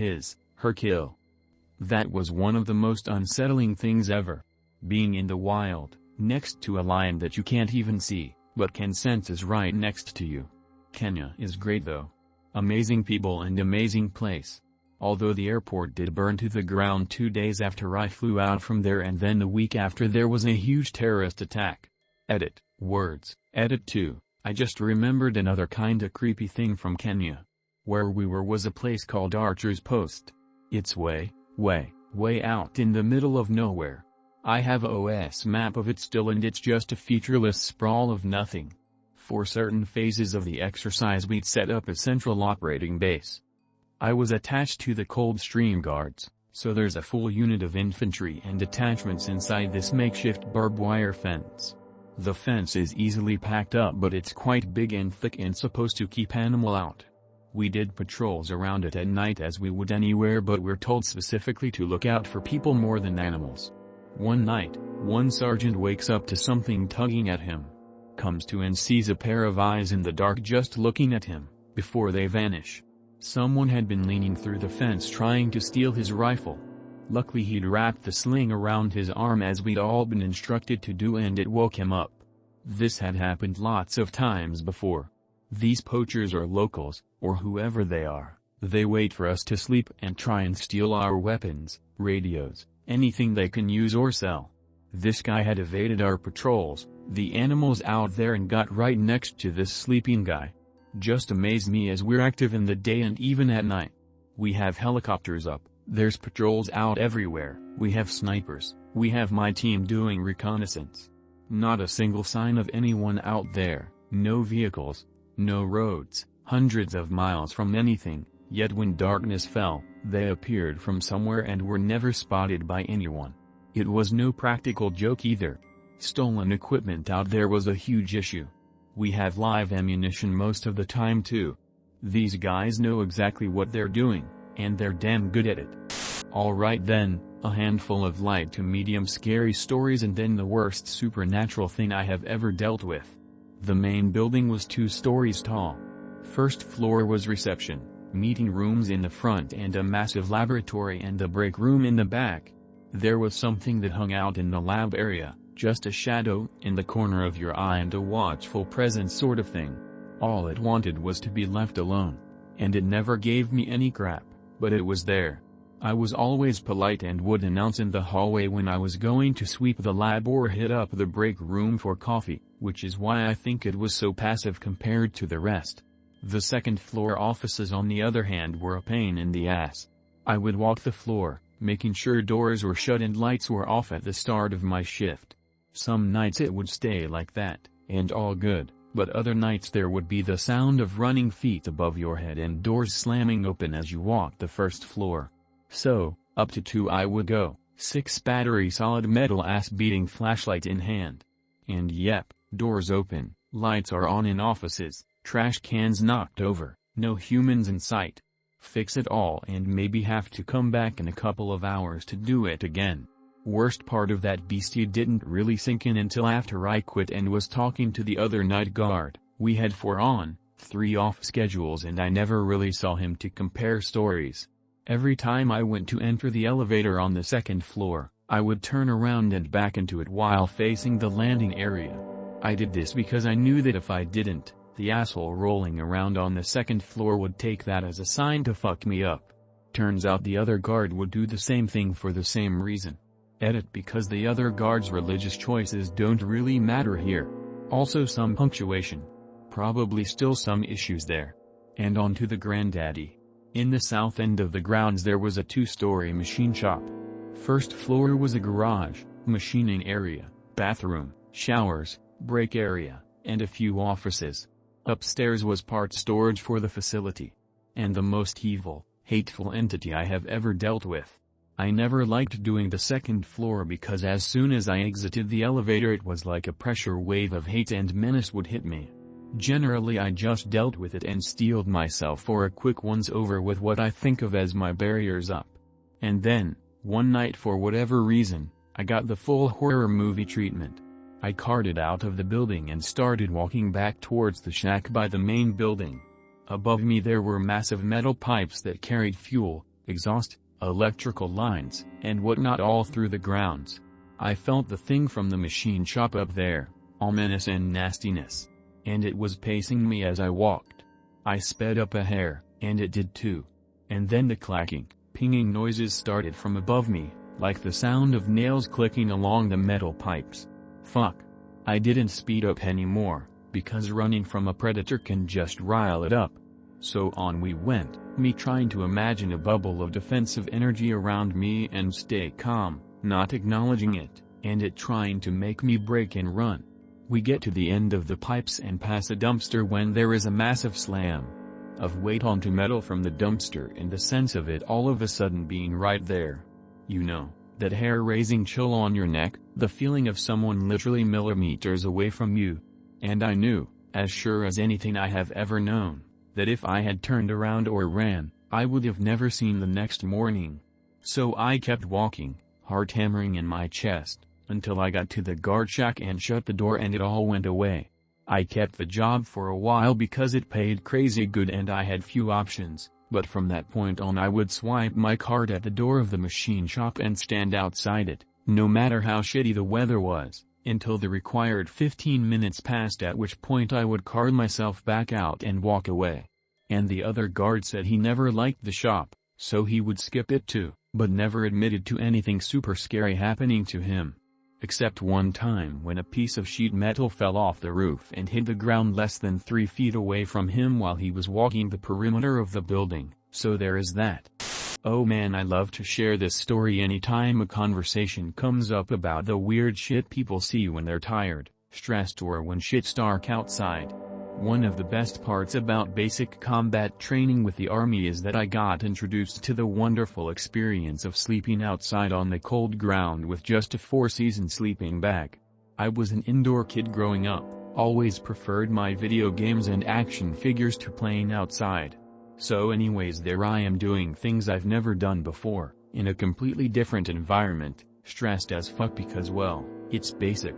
her kill. That was one of the most unsettling things ever. Being in the wild, next to a lion that you can't even see, but can sense is right next to you. Kenya is great though. Amazing people and amazing place. Although the airport did burn to the ground 2 days after I flew out from there, and then the week after there was a huge terrorist attack. Edit, words, edit 2. I just remembered another kinda creepy thing from Kenya. Where we were was a place called Archer's Post. It's way out in the middle of nowhere. I have a OS map of it still, and it's just a featureless sprawl of nothing. For certain phases of the exercise we'd set up a central operating base. I was attached to the Coldstream Guards, so there's a full unit of infantry and detachments inside this makeshift barbed wire fence. The fence is easily packed up, but it's quite big and thick and supposed to keep animal out. We did patrols around it at night as we would anywhere, but we're told specifically to look out for people more than animals. One night, one sergeant wakes up to something tugging at him. Comes to and sees a pair of eyes in the dark just looking at him, before they vanish. Someone had been leaning through the fence trying to steal his rifle. Luckily he'd wrapped the sling around his arm as we'd all been instructed to do, and it woke him up. This had happened lots of times before. These poachers are locals, or whoever they are. They wait for us to sleep and try and steal our weapons, radios, anything they can use or sell. This guy had evaded our patrols, the animals out there, and got right next to this sleeping guy. Just amazed me, as we're active in the day and even at night. We have helicopters up, there's patrols out everywhere, we have snipers, we have my team doing reconnaissance. Not a single sign of anyone out there, no vehicles, no roads, hundreds of miles from anything, yet when darkness fell, they appeared from somewhere and were never spotted by anyone. It was no practical joke either. Stolen equipment out there was a huge issue. We have live ammunition most of the time too. These guys know exactly what they're doing, and they're damn good at it. Alright then, a handful of light to medium scary stories, and then the worst supernatural thing I have ever dealt with. The main building was 2 stories tall. First floor was reception, meeting rooms in the front and a massive laboratory and a break room in the back. There was something that hung out in the lab area, just a shadow in the corner of your eye and a watchful presence sort of thing. All it wanted was to be left alone. And it never gave me any crap, but it was there. I was always polite and would announce in the hallway when I was going to sweep the lab or hit up the break room for coffee, which is why I think it was so passive compared to the rest. The second floor offices on the other hand were a pain in the ass. I would walk the floor, making sure doors were shut and lights were off at the start of my shift. Some nights it would stay like that, and all good, but other nights there would be the sound of running feet above your head and doors slamming open as you walked the first floor. So, up to 2 I would go, 6 battery solid metal ass beating flashlight in hand. And yep, doors open, lights are on in offices, trash cans knocked over, no humans in sight. Fix it all and maybe have to come back in a couple of hours to do it again. Worst part of that beastie didn't really sink in until after I quit and was talking to the other night guard. We had 4 on, 3 off schedules, and I never really saw him to compare stories. Every time I went to enter the elevator on the second floor, I would turn around and back into it while facing the landing area. I did this because I knew that if I didn't, the asshole rolling around on the second floor would take that as a sign to fuck me up. Turns out the other guard would do the same thing for the same reason. Edit, because the other guard's religious choices don't really matter here. Also some punctuation. Probably still some issues there. And on to the granddaddy. In the south end of the grounds there was a 2-story machine shop. First floor was a garage, machining area, bathroom, showers, break area, and a few offices. Upstairs was part storage for the facility. And the most evil, hateful entity I have ever dealt with. I never liked doing the second floor because as soon as I exited the elevator it was like a pressure wave of hate and menace would hit me. Generally I just dealt with it and steeled myself for a quick once over with what I think of as my barriers up. And then, one night for whatever reason, I got the full horror movie treatment. I carted out of the building and started walking back towards the shack by the main building. Above me there were massive metal pipes that carried fuel, exhaust, electrical lines, and whatnot all through the grounds. I felt the thing from the machine shop up there, all menace and nastiness. And it was pacing me as I walked. I sped up a hair, and it did too. And then the clacking, pinging noises started from above me, like the sound of nails clicking along the metal pipes. Fuck. I didn't speed up anymore, because running from a predator can just rile it up. So on we went, me trying to imagine a bubble of defensive energy around me and stay calm, not acknowledging it, and it trying to make me break and run. We get to the end of the pipes and pass a dumpster when there is a massive slam of weight onto metal from the dumpster, and the sense of it all of a sudden being right there. You know, that hair-raising chill on your neck, the feeling of someone literally millimeters away from you. And I knew, as sure as anything I have ever known, that if I had turned around or ran, I would have never seen the next morning. So I kept walking, heart hammering in my chest, until I got to the guard shack and shut the door and it all went away. I kept the job for a while because it paid crazy good and I had few options. But from that point on I would swipe my card at the door of the machine shop and stand outside it, no matter how shitty the weather was, until the required 15 minutes passed, at which point I would card myself back out and walk away. And the other guard said he never liked the shop, so he would skip it too, but never admitted to anything super scary happening to him. Except one time when a piece of sheet metal fell off the roof and hit the ground less than 3 feet away from him while he was walking the perimeter of the building, so there is that. Oh man, I love to share this story anytime a conversation comes up about the weird shit people see when they're tired, stressed, or when shit's dark outside. One of the best parts about basic combat training with the army is that I got introduced to the wonderful experience of sleeping outside on the cold ground with just a 4-season sleeping bag. I was an indoor kid growing up, always preferred my video games and action figures to playing outside. So anyways, there I am doing things I've never done before, in a completely different environment, stressed as fuck because, well, it's basic.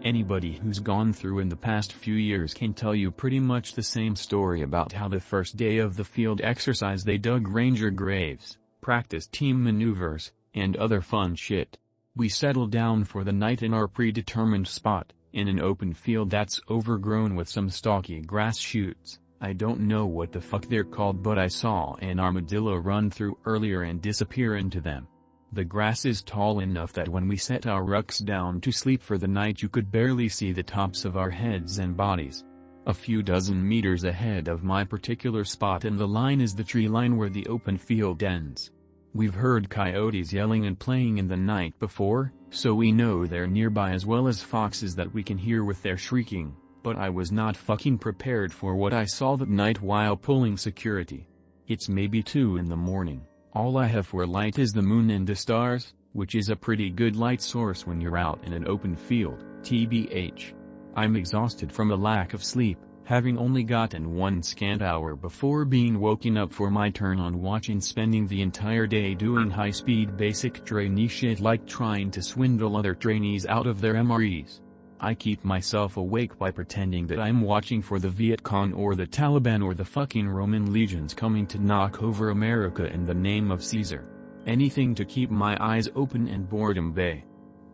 Anybody who's gone through in the past few years can tell you pretty much the same story about how the first day of the field exercise they dug ranger graves, practiced team maneuvers, and other fun shit. We settled down for the night in our predetermined spot, in an open field that's overgrown with some stocky grass shoots. I don't know what the fuck they're called, but I saw an armadillo run through earlier and disappear into them. The grass is tall enough that when we set our rucks down to sleep for the night you could barely see the tops of our heads and bodies. A few dozen meters ahead of my particular spot in the line is the tree line where the open field ends. We've heard coyotes yelling and playing in the night before, so we know they're nearby, as well as foxes that we can hear with their shrieking, but I was not fucking prepared for what I saw that night while pulling security. It's maybe 2 in the morning. All I have for light is the moon and the stars, which is a pretty good light source when you're out in an open field, tbh. I'm exhausted from a lack of sleep, having only gotten 1 scant hour before being woken up for my turn on watch and spending the entire day doing high-speed basic trainee shit like trying to swindle other trainees out of their MREs. I keep myself awake by pretending that I'm watching for the Viet Cong or the Taliban or the fucking Roman legions coming to knock over America in the name of Caesar. Anything to keep my eyes open and boredom bay.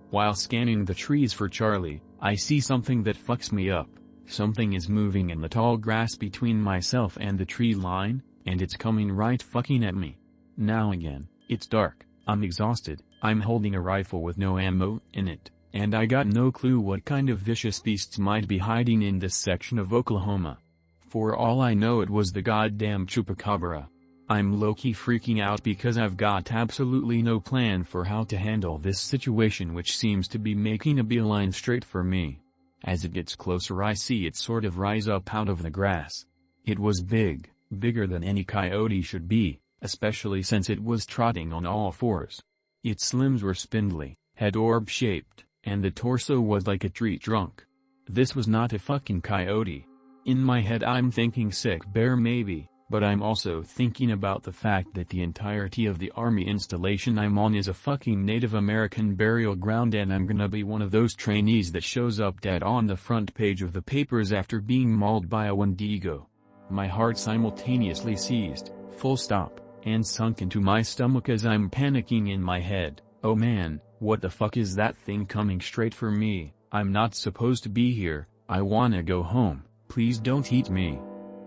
While scanning the trees for Charlie, I see something that fucks me up. Something is moving in the tall grass between myself and the tree line, and it's coming right fucking at me. Now again, it's dark, I'm exhausted, I'm holding a rifle with no ammo in it. And I got no clue what kind of vicious beasts might be hiding in this section of Oklahoma. For all I know, it was the goddamn chupacabra. I'm low-key freaking out because I've got absolutely no plan for how to handle this situation, which seems to be making a beeline straight for me. As it gets closer I see it sort of rise up out of the grass. It was big, bigger than any coyote should be, especially since it was trotting on all fours. Its limbs were spindly, head orb-shaped, and the torso was like a tree trunk. This was not a fucking coyote. In my head I'm thinking sick bear maybe, But I'm also thinking about the fact that the entirety of the army installation I'm on is a fucking Native American burial ground, and I'm gonna be one of those trainees that shows up dead on the front page of the papers after being mauled by a Wendigo. My heart simultaneously seized, full stop, and sunk into my stomach as I'm panicking in my head. Oh man, what the fuck is that thing coming straight for me? I'm not supposed to be here, I wanna go home, please don't eat me.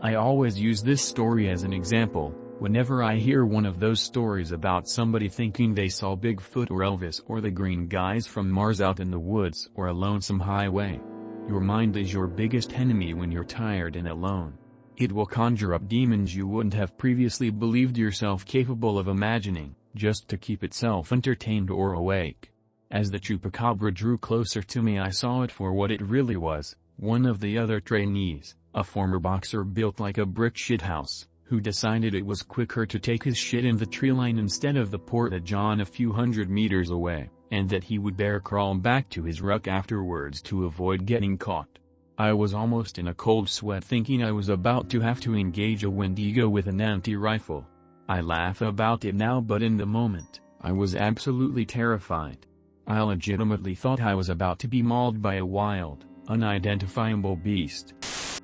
I always use this story as an example, whenever I hear one of those stories about somebody thinking they saw Bigfoot or Elvis or the green guys from Mars out in the woods or a lonesome highway. Your mind is your biggest enemy when you're tired and alone. It will conjure up demons you wouldn't have previously believed yourself capable of imagining, just to keep itself entertained or awake. As the chupacabra drew closer to me, I saw it for what it really was, one of the other trainees, a former boxer built like a brick shithouse, who decided it was quicker to take his shit in the tree line instead of the Porta-John a few hundred meters away, and that he would bear crawl back to his ruck afterwards to avoid getting caught. I was almost in a cold sweat thinking I was about to have to engage a Wendigo with an anti-rifle. I laugh about it now, but in the moment, I was absolutely terrified. I legitimately thought I was about to be mauled by a wild, unidentifiable beast.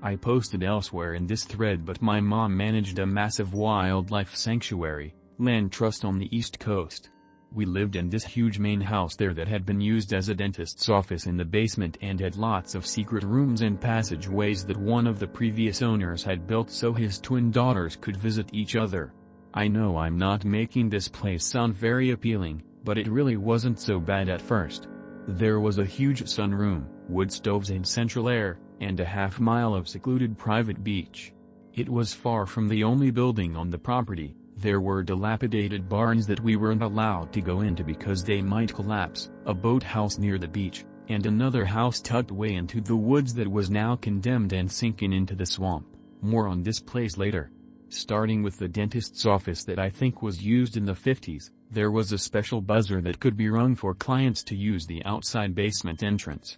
I posted elsewhere in this thread, but my mom managed a massive wildlife sanctuary, land trust on the East Coast. We lived in this huge main house there that had been used as a dentist's office in the basement and had lots of secret rooms and passageways that one of the previous owners had built so his twin daughters could visit each other. I know I'm not making this place sound very appealing, but it really wasn't so bad at first. There was a huge sunroom, wood stoves and central air, and a half-mile of secluded private beach. It was far from the only building on the property. There were dilapidated barns that we weren't allowed to go into because they might collapse, a boathouse near the beach, and another house tucked way into the woods that was now condemned and sinking into the swamp. More on this place later. Starting with the dentist's office that I think was used in the 50s, there was a special buzzer that could be rung for clients to use the outside basement entrance.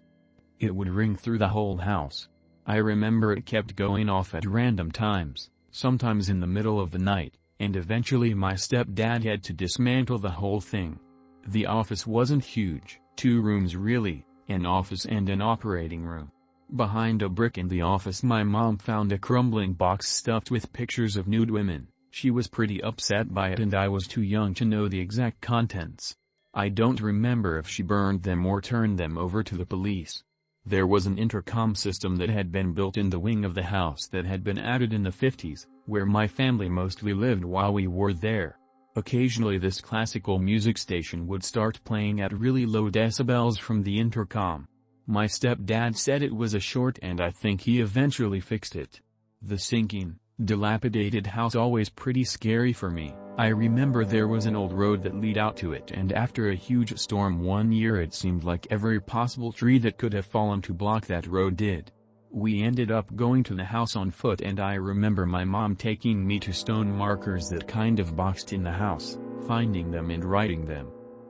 It would ring through the whole house. I remember it kept going off at random times, sometimes in the middle of the night, and eventually my stepdad had to dismantle the whole thing. The office wasn't huge, 2 rooms really, an office and an operating room. Behind a brick in the office my mom found a crumbling box stuffed with pictures of nude women. She was pretty upset by it and I was too young to know the exact contents. I don't remember if she burned them or turned them over to the police. There was an intercom system that had been built in the wing of the house that had been added in the 50s, where my family mostly lived while we were there. Occasionally this classical music station would start playing at really low decibels from the intercom. My stepdad said it was a short and I think he eventually fixed it. The sinking, dilapidated house always pretty scary for me. I remember there was an old road that led out to it, and after a huge storm one year it seemed like every possible tree that could have fallen to block that road did. We ended up going to the house on foot, and I remember my mom taking me to stone markers that kind of boxed in the house, finding them and writing them.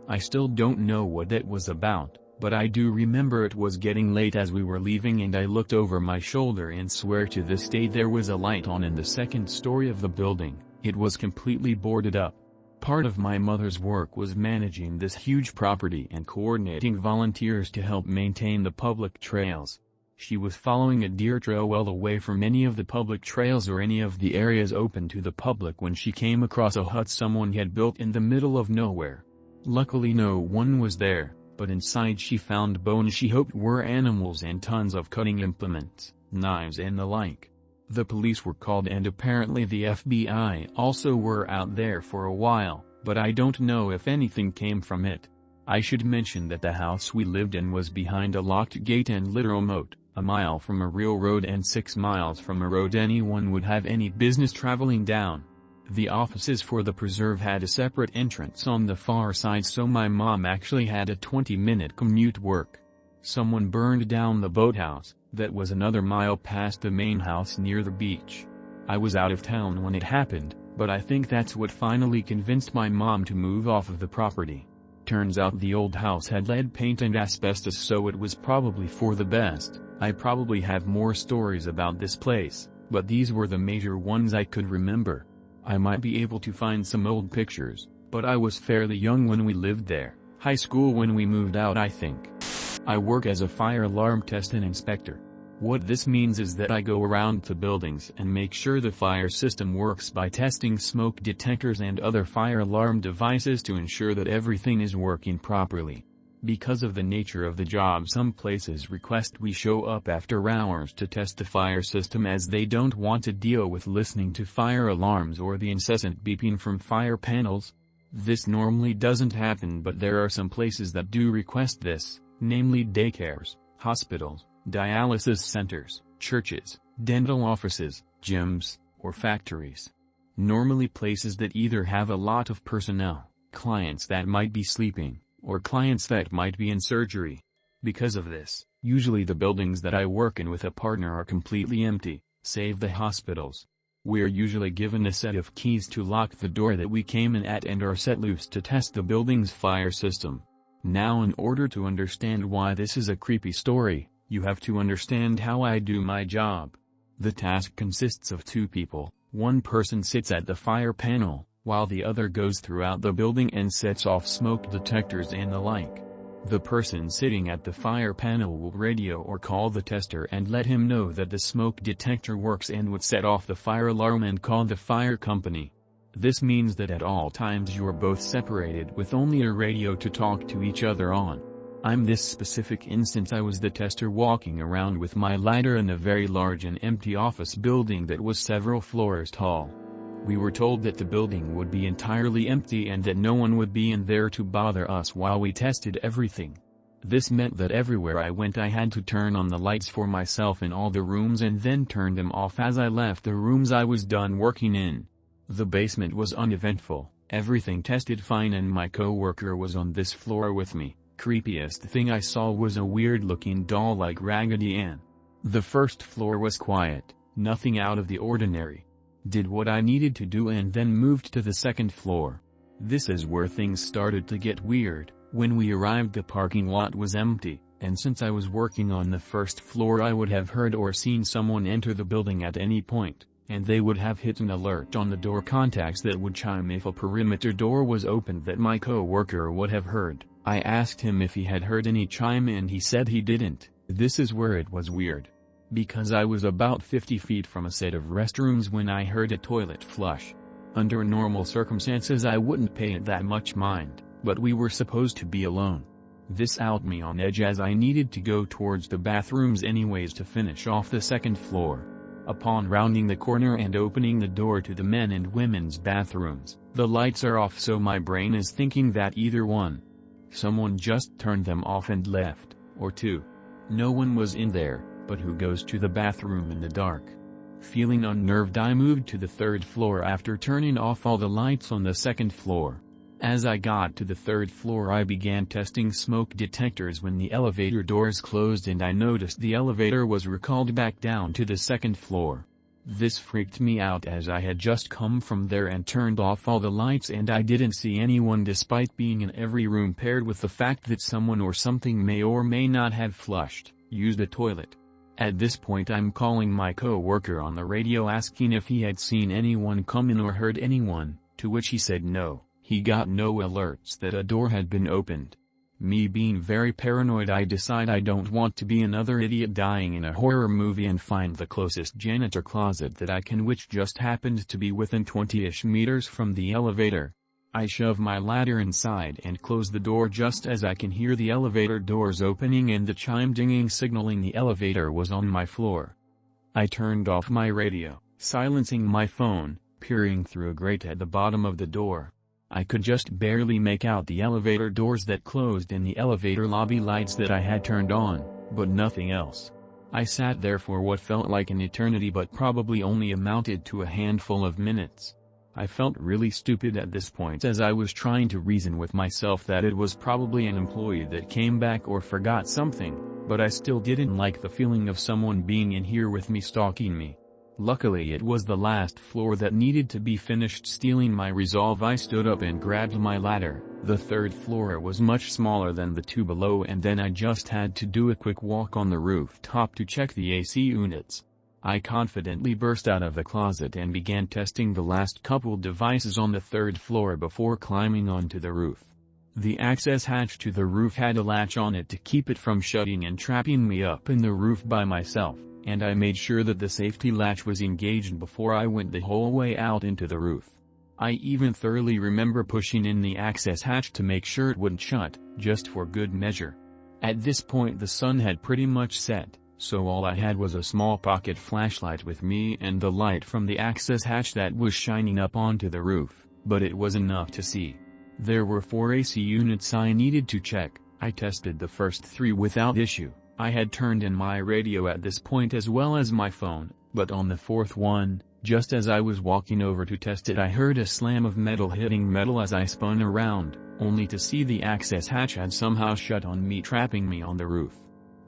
I still don't know what that was about, but I do remember it was getting late as we were leaving and I looked over my shoulder and swear to this day there was a light on in the second story of the building. It was completely boarded up. Part of my mother's work was managing this huge property and coordinating volunteers to help maintain the public trails. She was following a deer trail well away from any of the public trails or any of the areas open to the public when she came across a hut someone had built in the middle of nowhere. Luckily no one was there, but inside she found bones she hoped were animals and tons of cutting implements, knives and the like. The police were called and apparently the FBI also were out there for a while, but I don't know if anything came from it. I should mention that the house we lived in was behind a locked gate and literal moat, a mile from a real road and 6 miles from a road anyone would have any business traveling down. The offices for the preserve had a separate entrance on the far side, so my mom actually had a 20-minute commute work. Someone burned down the boathouse, that was another mile past the main house near the beach. I was out of town when it happened, but I think that's what finally convinced my mom to move off of the property. Turns out the old house had lead paint and asbestos, so it was probably for the best. I probably have more stories about this place, but these were the major ones I could remember. I might be able to find some old pictures, but I was fairly young when we lived there, high school when we moved out I think. I work as a fire alarm test and inspector. What this means is that I go around to buildings and make sure the fire system works by testing smoke detectors and other fire alarm devices to ensure that everything is working properly. Because of the nature of the job, some places request we show up after hours to test the fire system as they don't want to deal with listening to fire alarms or the incessant beeping from fire panels. This normally doesn't happen, but there are some places that do request this, namely daycares, hospitals, dialysis centers, churches, dental offices, gyms, or factories. Normally places that either have a lot of personnel, clients that might be sleeping, or clients that might be in surgery. Because of this, usually the buildings that I work in with a partner are completely empty, save the hospitals. We're usually given a set of keys to lock the door that we came in at and are set loose to test the building's fire system. Now, in order to understand why this is a creepy story, you have to understand how I do my job. The task consists of two people. One person sits at the fire panel, while the other goes throughout the building and sets off smoke detectors and the like. The person sitting at the fire panel will radio or call the tester and let him know that the smoke detector works and would set off the fire alarm and call the fire company. This means that at all times you're both separated with only a radio to talk to each other on. In this specific instance I was the tester walking around with my lighter in a very large and empty office building that was several floors tall. We were told that the building would be entirely empty and that no one would be in there to bother us while we tested everything. This meant that everywhere I went I had to turn on the lights for myself in all the rooms and then turn them off as I left the rooms I was done working in. The basement was uneventful, everything tested fine, and my co-worker was on this floor with me. Creepiest thing I saw was a weird-looking doll like Raggedy Ann. The first floor was quiet, nothing out of the ordinary. Did what I needed to do and then moved to the second floor. This is where things started to get weird. When we arrived the parking lot was empty, and since I was working on the first floor I would have heard or seen someone enter the building at any point, and they would have hit an alert on the door contacts that would chime if a perimeter door was opened that my co-worker would have heard. I asked him if he had heard any chime and he said he didn't. This is where it was weird. Because I was about 50 feet from a set of restrooms when I heard a toilet flush. Under normal circumstances I wouldn't pay it that much mind, but we were supposed to be alone. This out me on edge as I needed to go towards the bathrooms anyways to finish off the second floor. Upon rounding the corner and opening the door to the men and women's bathrooms, the lights are off, so my brain is thinking that either one, someone just turned them off and left, or two, no one was in there, but who goes to the bathroom in the dark? Feeling unnerved I moved to the third floor after turning off all the lights on the second floor. As I got to the third floor I began testing smoke detectors when the elevator doors closed and I noticed the elevator was recalled back down to the second floor. This freaked me out as I had just come from there and turned off all the lights and I didn't see anyone despite being in every room, paired with the fact that someone or something may or may not have used a toilet. At this point I'm calling my co-worker on the radio asking if he had seen anyone come in or heard anyone, to which he said no, he got no alerts that a door had been opened. Me being very paranoid I decide I don't want to be another idiot dying in a horror movie and find the closest janitor closet that I can, which just happened to be within 20-ish meters from the elevator. I shove my ladder inside and close the door just as I can hear the elevator doors opening and the chime dinging signaling the elevator was on my floor. I turned off my radio, silencing my phone, peering through a grate at the bottom of the door. I could just barely make out the elevator doors that closed and the elevator lobby lights that I had turned on, but nothing else. I sat there for what felt like an eternity but probably only amounted to a handful of minutes. I felt really stupid at this point as I was trying to reason with myself that it was probably an employee that came back or forgot something, but I still didn't like the feeling of someone being in here with me stalking me. Luckily it was the last floor that needed to be finished. Stealing my resolve I stood up and grabbed my ladder. The third floor was much smaller than the two below and then I just had to do a quick walk on the rooftop to check the AC units. I confidently burst out of the closet and began testing the last couple devices on the third floor before climbing onto the roof. The access hatch to the roof had a latch on it to keep it from shutting and trapping me up in the roof by myself, and I made sure that the safety latch was engaged before I went the whole way out into the roof. I even thoroughly remember pushing in the access hatch to make sure it wouldn't shut, just for good measure. At this point the sun had pretty much set, so all I had was a small pocket flashlight with me and the light from the access hatch that was shining up onto the roof, but it was enough to see. There were 4 AC units I needed to check. I tested the first 3 without issue. I had turned in my radio at this point as well as my phone, but on the 4th one, just as I was walking over to test it, I heard a slam of metal hitting metal as I spun around, only to see the access hatch had somehow shut on me, trapping me on the roof.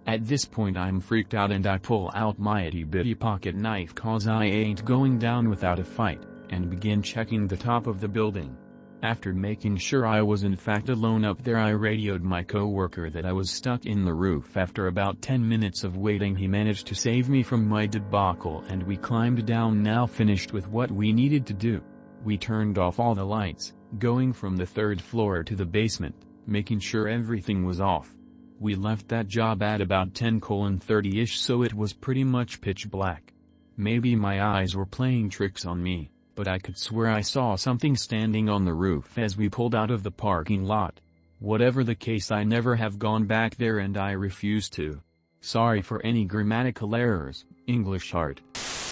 At this point I'm freaked out and I pull out my itty-bitty pocket knife cause I ain't going down without a fight, and begin checking the top of the building. After making sure I was in fact alone up there, I radioed my coworker that I was stuck in the roof. After about 10 minutes of waiting he managed to save me from my debacle and we climbed down, now finished with what we needed to do. We turned off all the lights, going from the 3rd floor to the basement, making sure everything was off. We left that job at about 10:30ish, so it was pretty much pitch black. Maybe my eyes were playing tricks on me, but I could swear I saw something standing on the roof as we pulled out of the parking lot. Whatever the case, I never have gone back there and I refuse to. Sorry for any grammatical errors, English art.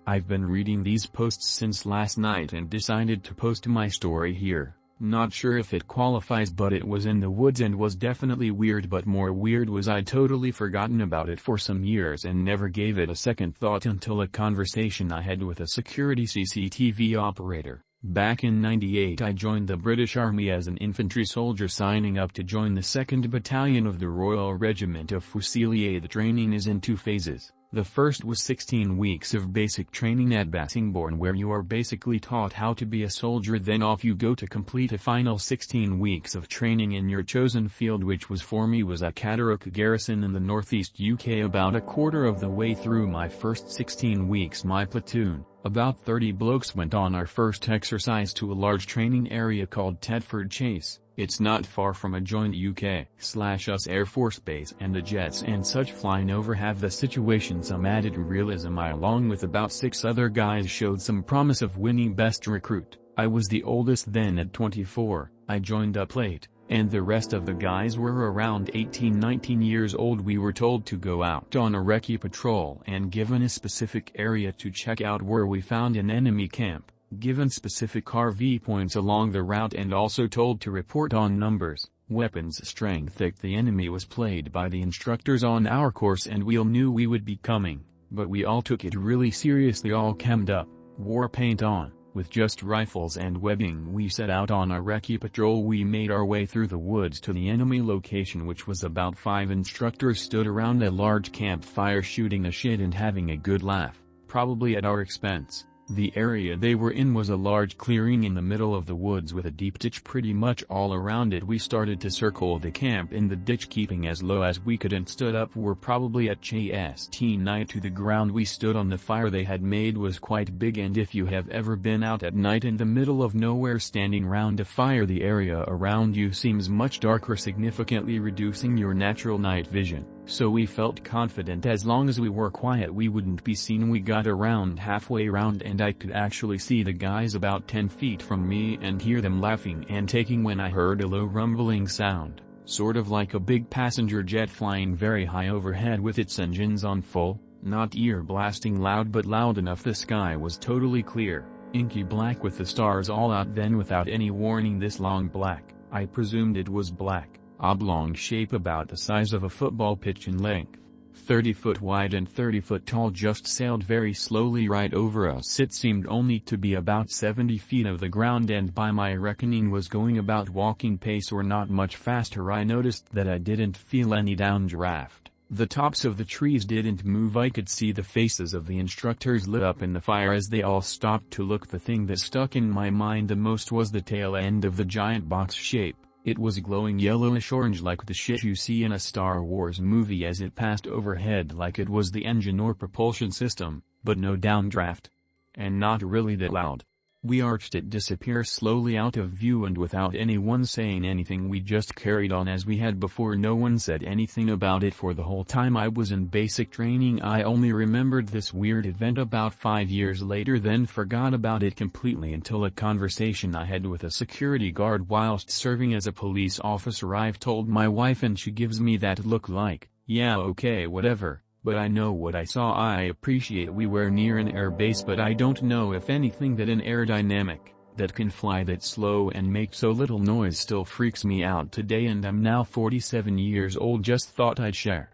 I've been reading these posts since last night and decided to post my story here. Not sure if it qualifies, but it was in the woods and was definitely weird, but more weird was I'd totally forgotten about it for some years and never gave it a second thought until a conversation I had with a security CCTV operator. Back in '98 I joined the British Army as an infantry soldier, signing up to join the 2nd Battalion of the Royal Regiment of Fusiliers. The training is in 2 phases. The first was 16 weeks of basic training at Bassingbourn, where you are basically taught how to be a soldier, then off you go to complete a final 16 weeks of training in your chosen field, which was for me was at Catterick Garrison in the northeast UK. About a quarter of the way through my first 16 weeks, my platoon, about 30 blokes, went on our first exercise to a large training area called Tedford Chase. It's not far from a joint UK/US Air Force base, and the jets and such flying over have the situation some added realism. I, along with about 6 other guys, showed some promise of winning best recruit. I was the oldest then at 24, I joined up late, and the rest of the guys were around 18-19 years old. We were told to go out on a recce patrol and given a specific area to check out where we found an enemy camp, given specific RV points along the route, and also told to report on numbers, weapons strength. The enemy was played by the instructors on our course, and we all knew we would be coming, but we all took it really seriously, all cammed up, war paint on, with just rifles and webbing. We set out on a recce patrol. We made our way through the woods to the enemy location, which was about 5 instructors stood around a large campfire shooting the shit and having a good laugh, probably at our expense. The area they were in was a large clearing in the middle of the woods with a deep ditch pretty much all around it. We started to circle the camp in the ditch, keeping as low as we could, and stood up. We're probably at chest night to the ground. We stood on the fire they had made, was quite big, and if you have ever been out at night in the middle of nowhere standing round a fire, the area around you seems much darker, significantly reducing your natural night vision. So we felt confident as long as we were quiet we wouldn't be seen. We got around halfway round and I could actually see the guys about 10 feet from me and hear them laughing and taking when I heard a low rumbling sound, sort of like a big passenger jet flying very high overhead with its engines on full, not ear blasting loud but loud enough. The sky was totally clear, inky black with the stars all out. Then without any warning, this long black, I presumed it was black, oblong shape about the size of a football pitch in length, 30 foot wide and 30 foot tall, just sailed very slowly right over us. It seemed only to be about 70 feet of the ground, and by my reckoning was going about walking pace or not much faster. I noticed that I didn't feel any downdraft. The tops of the trees didn't move. I could see the faces of the instructors lit up in the fire as they all stopped to look. The thing that stuck in my mind the most was the tail end of the giant box shape. It was glowing yellowish-orange like the shit you see in a Star Wars movie as it passed overhead, like it was the engine or propulsion system. but no downdraft. And not really that loud. We arched it disappear slowly out of view, and without anyone saying anything we just carried on as we had before. No one said anything about it for the whole time I was in basic training. I only remembered this weird event about 5 years later, then forgot about it completely until a conversation I had with a security guard whilst serving as a police officer. I've told my wife and she gives me that look like, yeah okay whatever, but I know what I saw. I appreciate we were near an air base, but I don't know if anything that an aerodynamic, that can fly that slow and make so little noise still freaks me out today, and I'm now 47 years old. Just thought I'd share.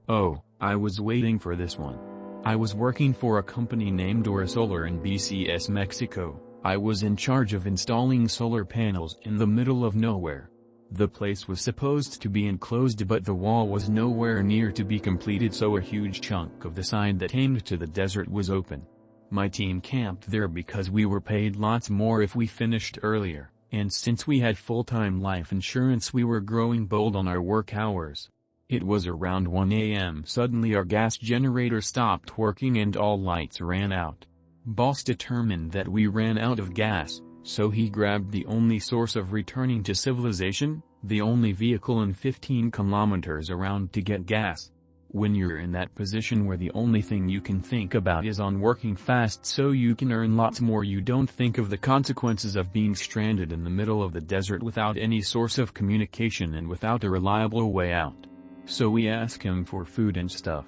Oh, I was waiting for this one. I was working for a company named Aura Solar in BCS, Mexico. I was in charge of installing solar panels in the middle of nowhere. The place was supposed to be enclosed, but the wall was nowhere near to be completed, so a huge chunk of the side that aimed to the desert was open. My team camped there because we were paid lots more if we finished earlier, and since we had full-time life insurance we were growing bold on our work hours. It was around 1 a.m. Suddenly our gas generator stopped working and all lights ran out. Boss determined that we ran out of gas, so he grabbed the only source of returning to civilization, the only vehicle in 15 kilometers around to get gas. When you're in that position where the only thing you can think about is on working fast so you can earn lots more, you don't think of the consequences of being stranded in the middle of the desert without any source of communication and without a reliable way out. So we asked him for food and stuff.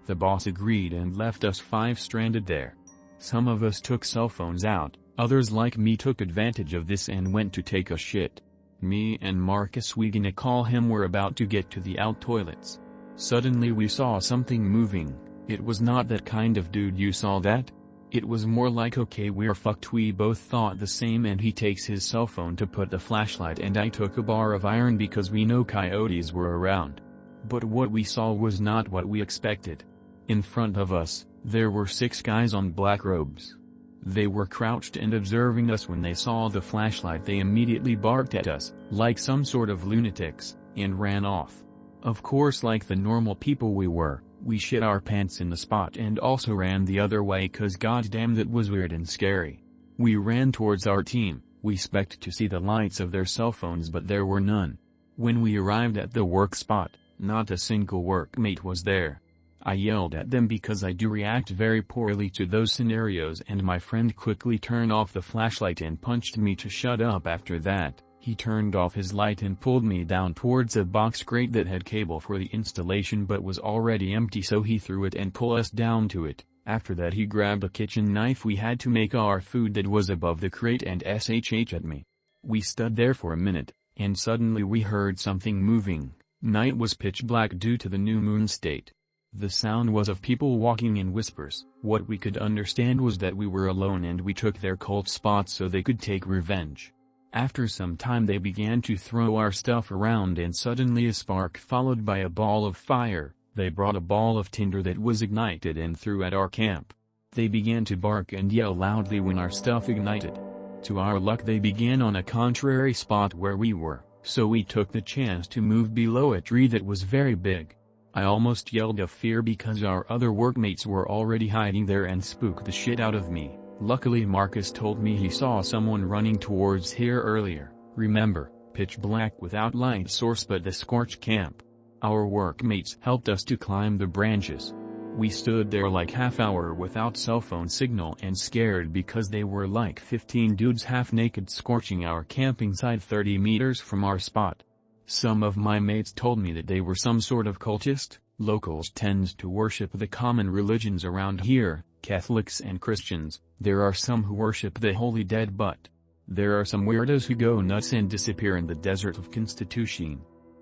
The boss agreed and left us 5 stranded there. Some of us took cell phones out. Others like me took advantage of this and went to take a shit. Me and Marcus, we gonna call him, were about to get to the out toilets. Suddenly we saw something moving. It was not that kind of dude you saw that. It was more like okay we're fucked. We both thought the same, and he takes his cell phone to put the flashlight, and I took a bar of iron because we know coyotes were around. But what we saw was not what we expected. In front of us, there were 6 guys on black robes. They were crouched and observing us. When they saw the flashlight they immediately barked at us, like some sort of lunatics, and ran off. Of course, like the normal people we were, we shit our pants in the spot and also ran the other way cause goddamn that was weird and scary. We ran towards our team, we expect to see the lights of their cell phones but there were none. When we arrived at the work spot, not a single workmate was there. I yelled at them because I do react very poorly to those scenarios, and my friend quickly turned off the flashlight and punched me to shut up. After that, he turned off his light and pulled me down towards a box crate that had cable for the installation but was already empty, so he threw it and pulled us down to it. After that he grabbed a kitchen knife we had to make our food that was above the crate and shh at me. We stood there for a minute, and suddenly we heard something moving. Night was pitch black due to the new moon state. The sound was of people walking in whispers. What we could understand was that we were alone and we took their cult spots so they could take revenge. After some time they began to throw our stuff around and suddenly a spark followed by a ball of fire. They brought a ball of tinder that was ignited and threw at our camp. They began to bark and yell loudly when our stuff ignited. To our luck they began on a contrary spot where we were, so we took the chance to move below a tree that was very big. I almost yelled of fear because our other workmates were already hiding there and spooked the shit out of me. Luckily Marcus told me he saw someone running towards here earlier. Remember, pitch black without light source but the scorched camp. Our workmates helped us to climb the branches. We stood there like half hour without cell phone signal and scared because they were like 15 dudes half naked scorching our camping site 30 meters from our spot. Some of my mates told me that they were some sort of cultist. Locals tend to worship the common religions around here, Catholics and Christians. There are some who worship the Holy Dead, but there are some weirdos who go nuts and disappear in the desert of Constitution.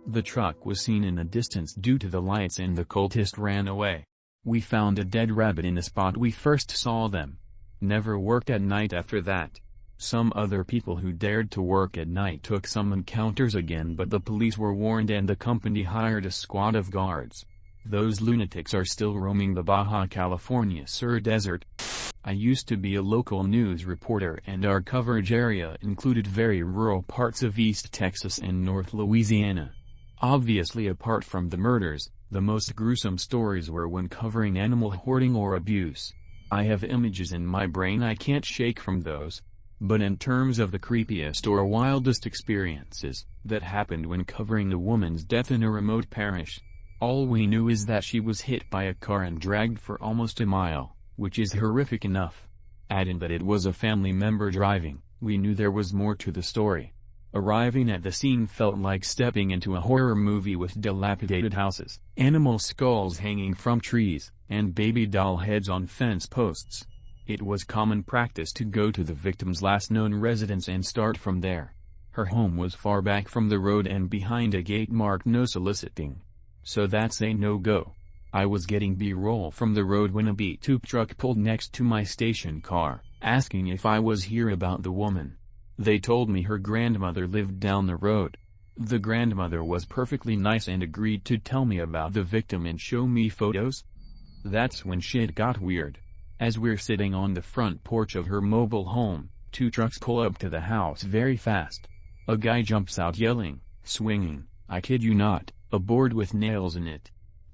The truck was seen in the distance due to the lights and the cultist ran away. We found a dead rabbit in the spot we first saw them. Never worked at night after that. Some other people who dared to work at night took some encounters again, but the police were warned and the company hired a squad of guards. Those lunatics are still roaming the Baja California Sur desert. I used to be a local news reporter and our coverage area included very rural parts of East Texas and North Louisiana. Obviously, apart from the murders, the most gruesome stories were when covering animal hoarding or abuse. I have images in my brain I can't shake from those. But in terms of the creepiest or wildest experiences that happened when covering a woman's death in a remote parish, all we knew is that she was hit by a car and dragged for almost a mile, which is horrific enough. Add in that it was a family member driving, we knew there was more to the story. Arriving at the scene felt like stepping into a horror movie with dilapidated houses, animal skulls hanging from trees, and baby doll heads on fence posts. It was common practice to go to the victim's last known residence and start from there. Her home was far back from the road and behind a gate marked "No Soliciting." So that's a no-go. I was getting B-roll from the road when a beat-up truck pulled next to my station car, asking if I was here about the woman. They told me her grandmother lived down the road. The grandmother was perfectly nice and agreed to tell me about the victim and show me photos. That's when shit got weird. As we're sitting on the front porch of her mobile home, two trucks pull up to the house very fast. A guy jumps out yelling, swinging, I kid you not, a board with nails in it.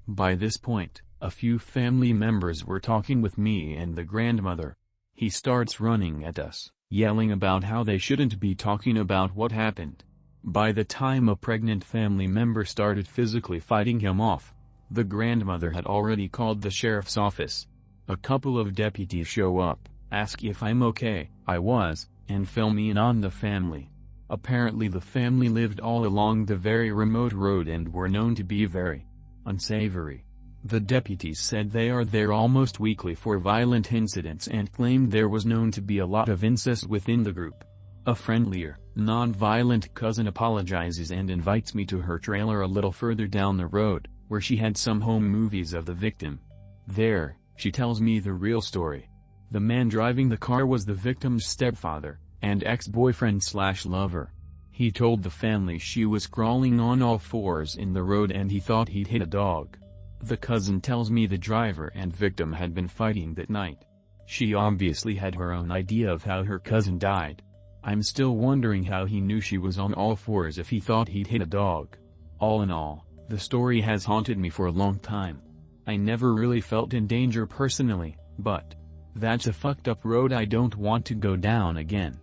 By this point, a few family members were talking with me and the grandmother. He starts running at us, yelling about how they shouldn't be talking about what happened. By the time a pregnant family member started physically fighting him off, the grandmother had already called the sheriff's office. A couple of deputies show up, ask if I'm okay, I was, and fill me in on the family. Apparently the family lived all along the very remote road and were known to be very unsavory. The deputies said they are there almost weekly for violent incidents and claimed there was known to be a lot of incest within the group. A friendlier, non-violent cousin apologizes and invites me to her trailer a little further down the road, where she had some home movies of the victim. There, she tells me the real story. The man driving the car was the victim's stepfather, and ex-boyfriend/lover. He told the family she was crawling on all fours in the road and he thought he'd hit a dog. The cousin tells me the driver and victim had been fighting that night. She obviously had her own idea of how her cousin died. I'm still wondering how he knew she was on all fours if he thought he'd hit a dog. All in all, the story has haunted me for a long time. I never really felt in danger personally, but that's a fucked up road I don't want to go down again.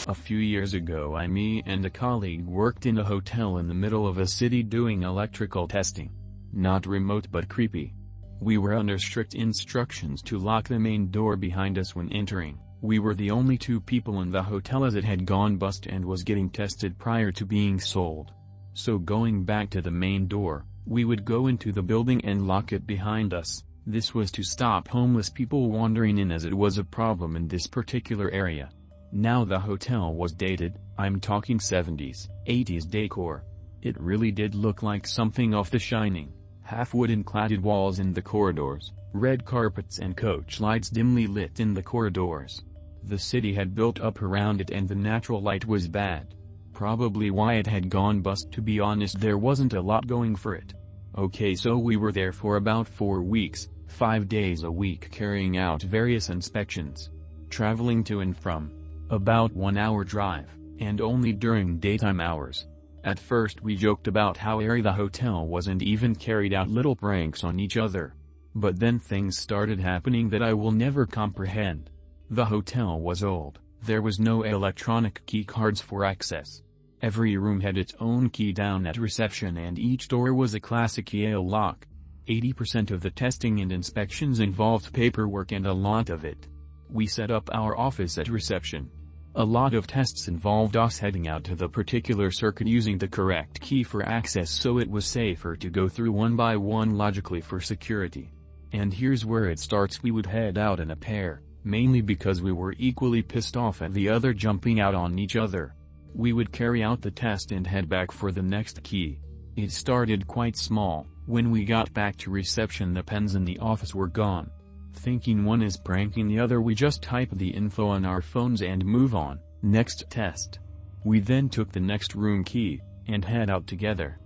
A few years ago me and a colleague worked in a hotel in the middle of a city doing electrical testing. Not remote but creepy. We were under strict instructions to lock the main door behind us when entering. We were the only two people in the hotel as it had gone bust and was getting tested prior to being sold. So going back to the main door, we would go into the building and lock it behind us. This was to stop homeless people wandering in as it was a problem in this particular area. Now the hotel was dated, I'm talking 70s, 80s decor. It really did look like something off The Shining. Half wooden cladded walls in the corridors, red carpets and coach lights dimly lit in the corridors. The city had built up around it and the natural light was bad. Probably why it had gone bust. To be honest, there wasn't a lot going for it. Okay, so we were there for about 4 weeks, 5 days a week carrying out various inspections. Traveling to and from. About 1 hour drive, and only during daytime hours. At first we joked about how airy the hotel was and even carried out little pranks on each other. But then things started happening that I will never comprehend. The hotel was old, there was no electronic key cards for access. Every room had its own key down at reception and each door was a classic Yale lock. 80% of the testing and inspections involved paperwork and a lot of it. We set up our office at reception. A lot of tests involved us heading out to the particular circuit using the correct key for access, so it was safer to go through one by one logically for security. And here's where it starts. We would head out in a pair, mainly because we were equally pissed off at the other jumping out on each other. We would carry out the test and head back for the next key. It started quite small. When we got back to reception the pens in the office were gone. Thinking one is pranking the other, we just type the info on our phones and move on. Next test. We then took the next room key, and head out together.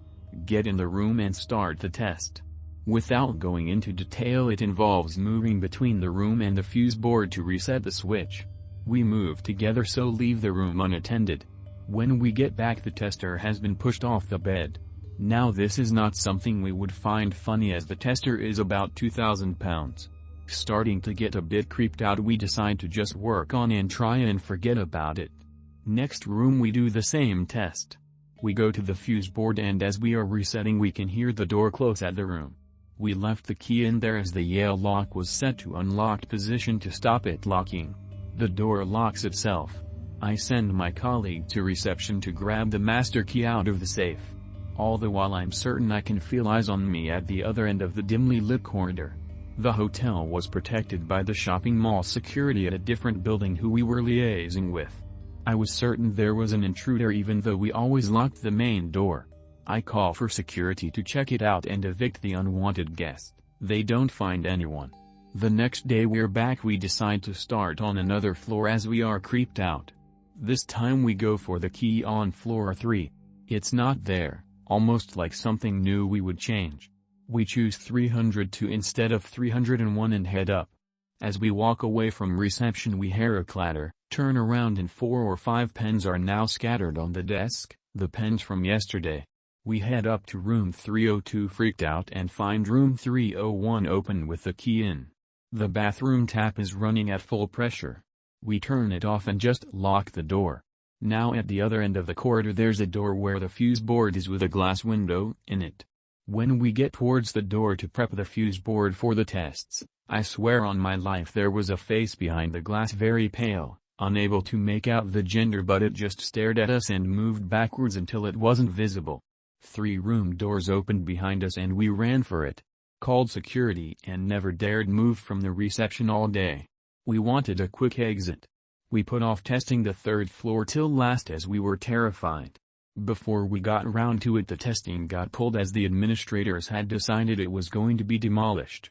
Get in the room and start the test. Without going into detail, it involves moving between the room and the fuse board to reset the switch. We move together, so leave the room unattended. When we get back the tester has been pushed off the bed. Now this is not something we would find funny as the tester is about 2,000 pounds. Starting to get a bit creeped out, we decide to just work on and try and forget about it. Next room we do the same test. We go to the fuse board and as we are resetting we can hear the door close at the room. We left the key in there as the Yale lock was set to unlocked position to stop it locking. The door locks itself. I send my colleague to reception to grab the master key out of the safe. All the while I'm certain I can feel eyes on me at the other end of the dimly lit corridor. The hotel was protected by the shopping mall security at a different building who we were liaising with. I was certain there was an intruder even though we always locked the main door. I call for security to check it out and evict the unwanted guest. They don't find anyone. The next day we're back. We decide to start on another floor as we are creeped out. This time we go for the key on floor 3. It's not there, almost like something new we would change. We choose 302 instead of 301 and head up. As we walk away from reception we hear a clatter, turn around and 4 or 5 pens are now scattered on the desk, the pens from yesterday. We head up to room 302 freaked out and find room 301 open with the key in. The bathroom tap is running at full pressure. We turn it off and just lock the door. Now at the other end of the corridor there's a door where the fuse board is with a glass window in it. When we get towards the door to prep the fuse board for the tests, I swear on my life there was a face behind the glass, very pale, unable to make out the gender, but it just stared at us and moved backwards until it wasn't visible. 3 room doors opened behind us and we ran for it. Called security and never dared move from the reception all day. We wanted a quick exit. We put off testing the 3rd floor till last as we were terrified. Before we got round to it the testing got pulled as the administrators had decided it was going to be demolished.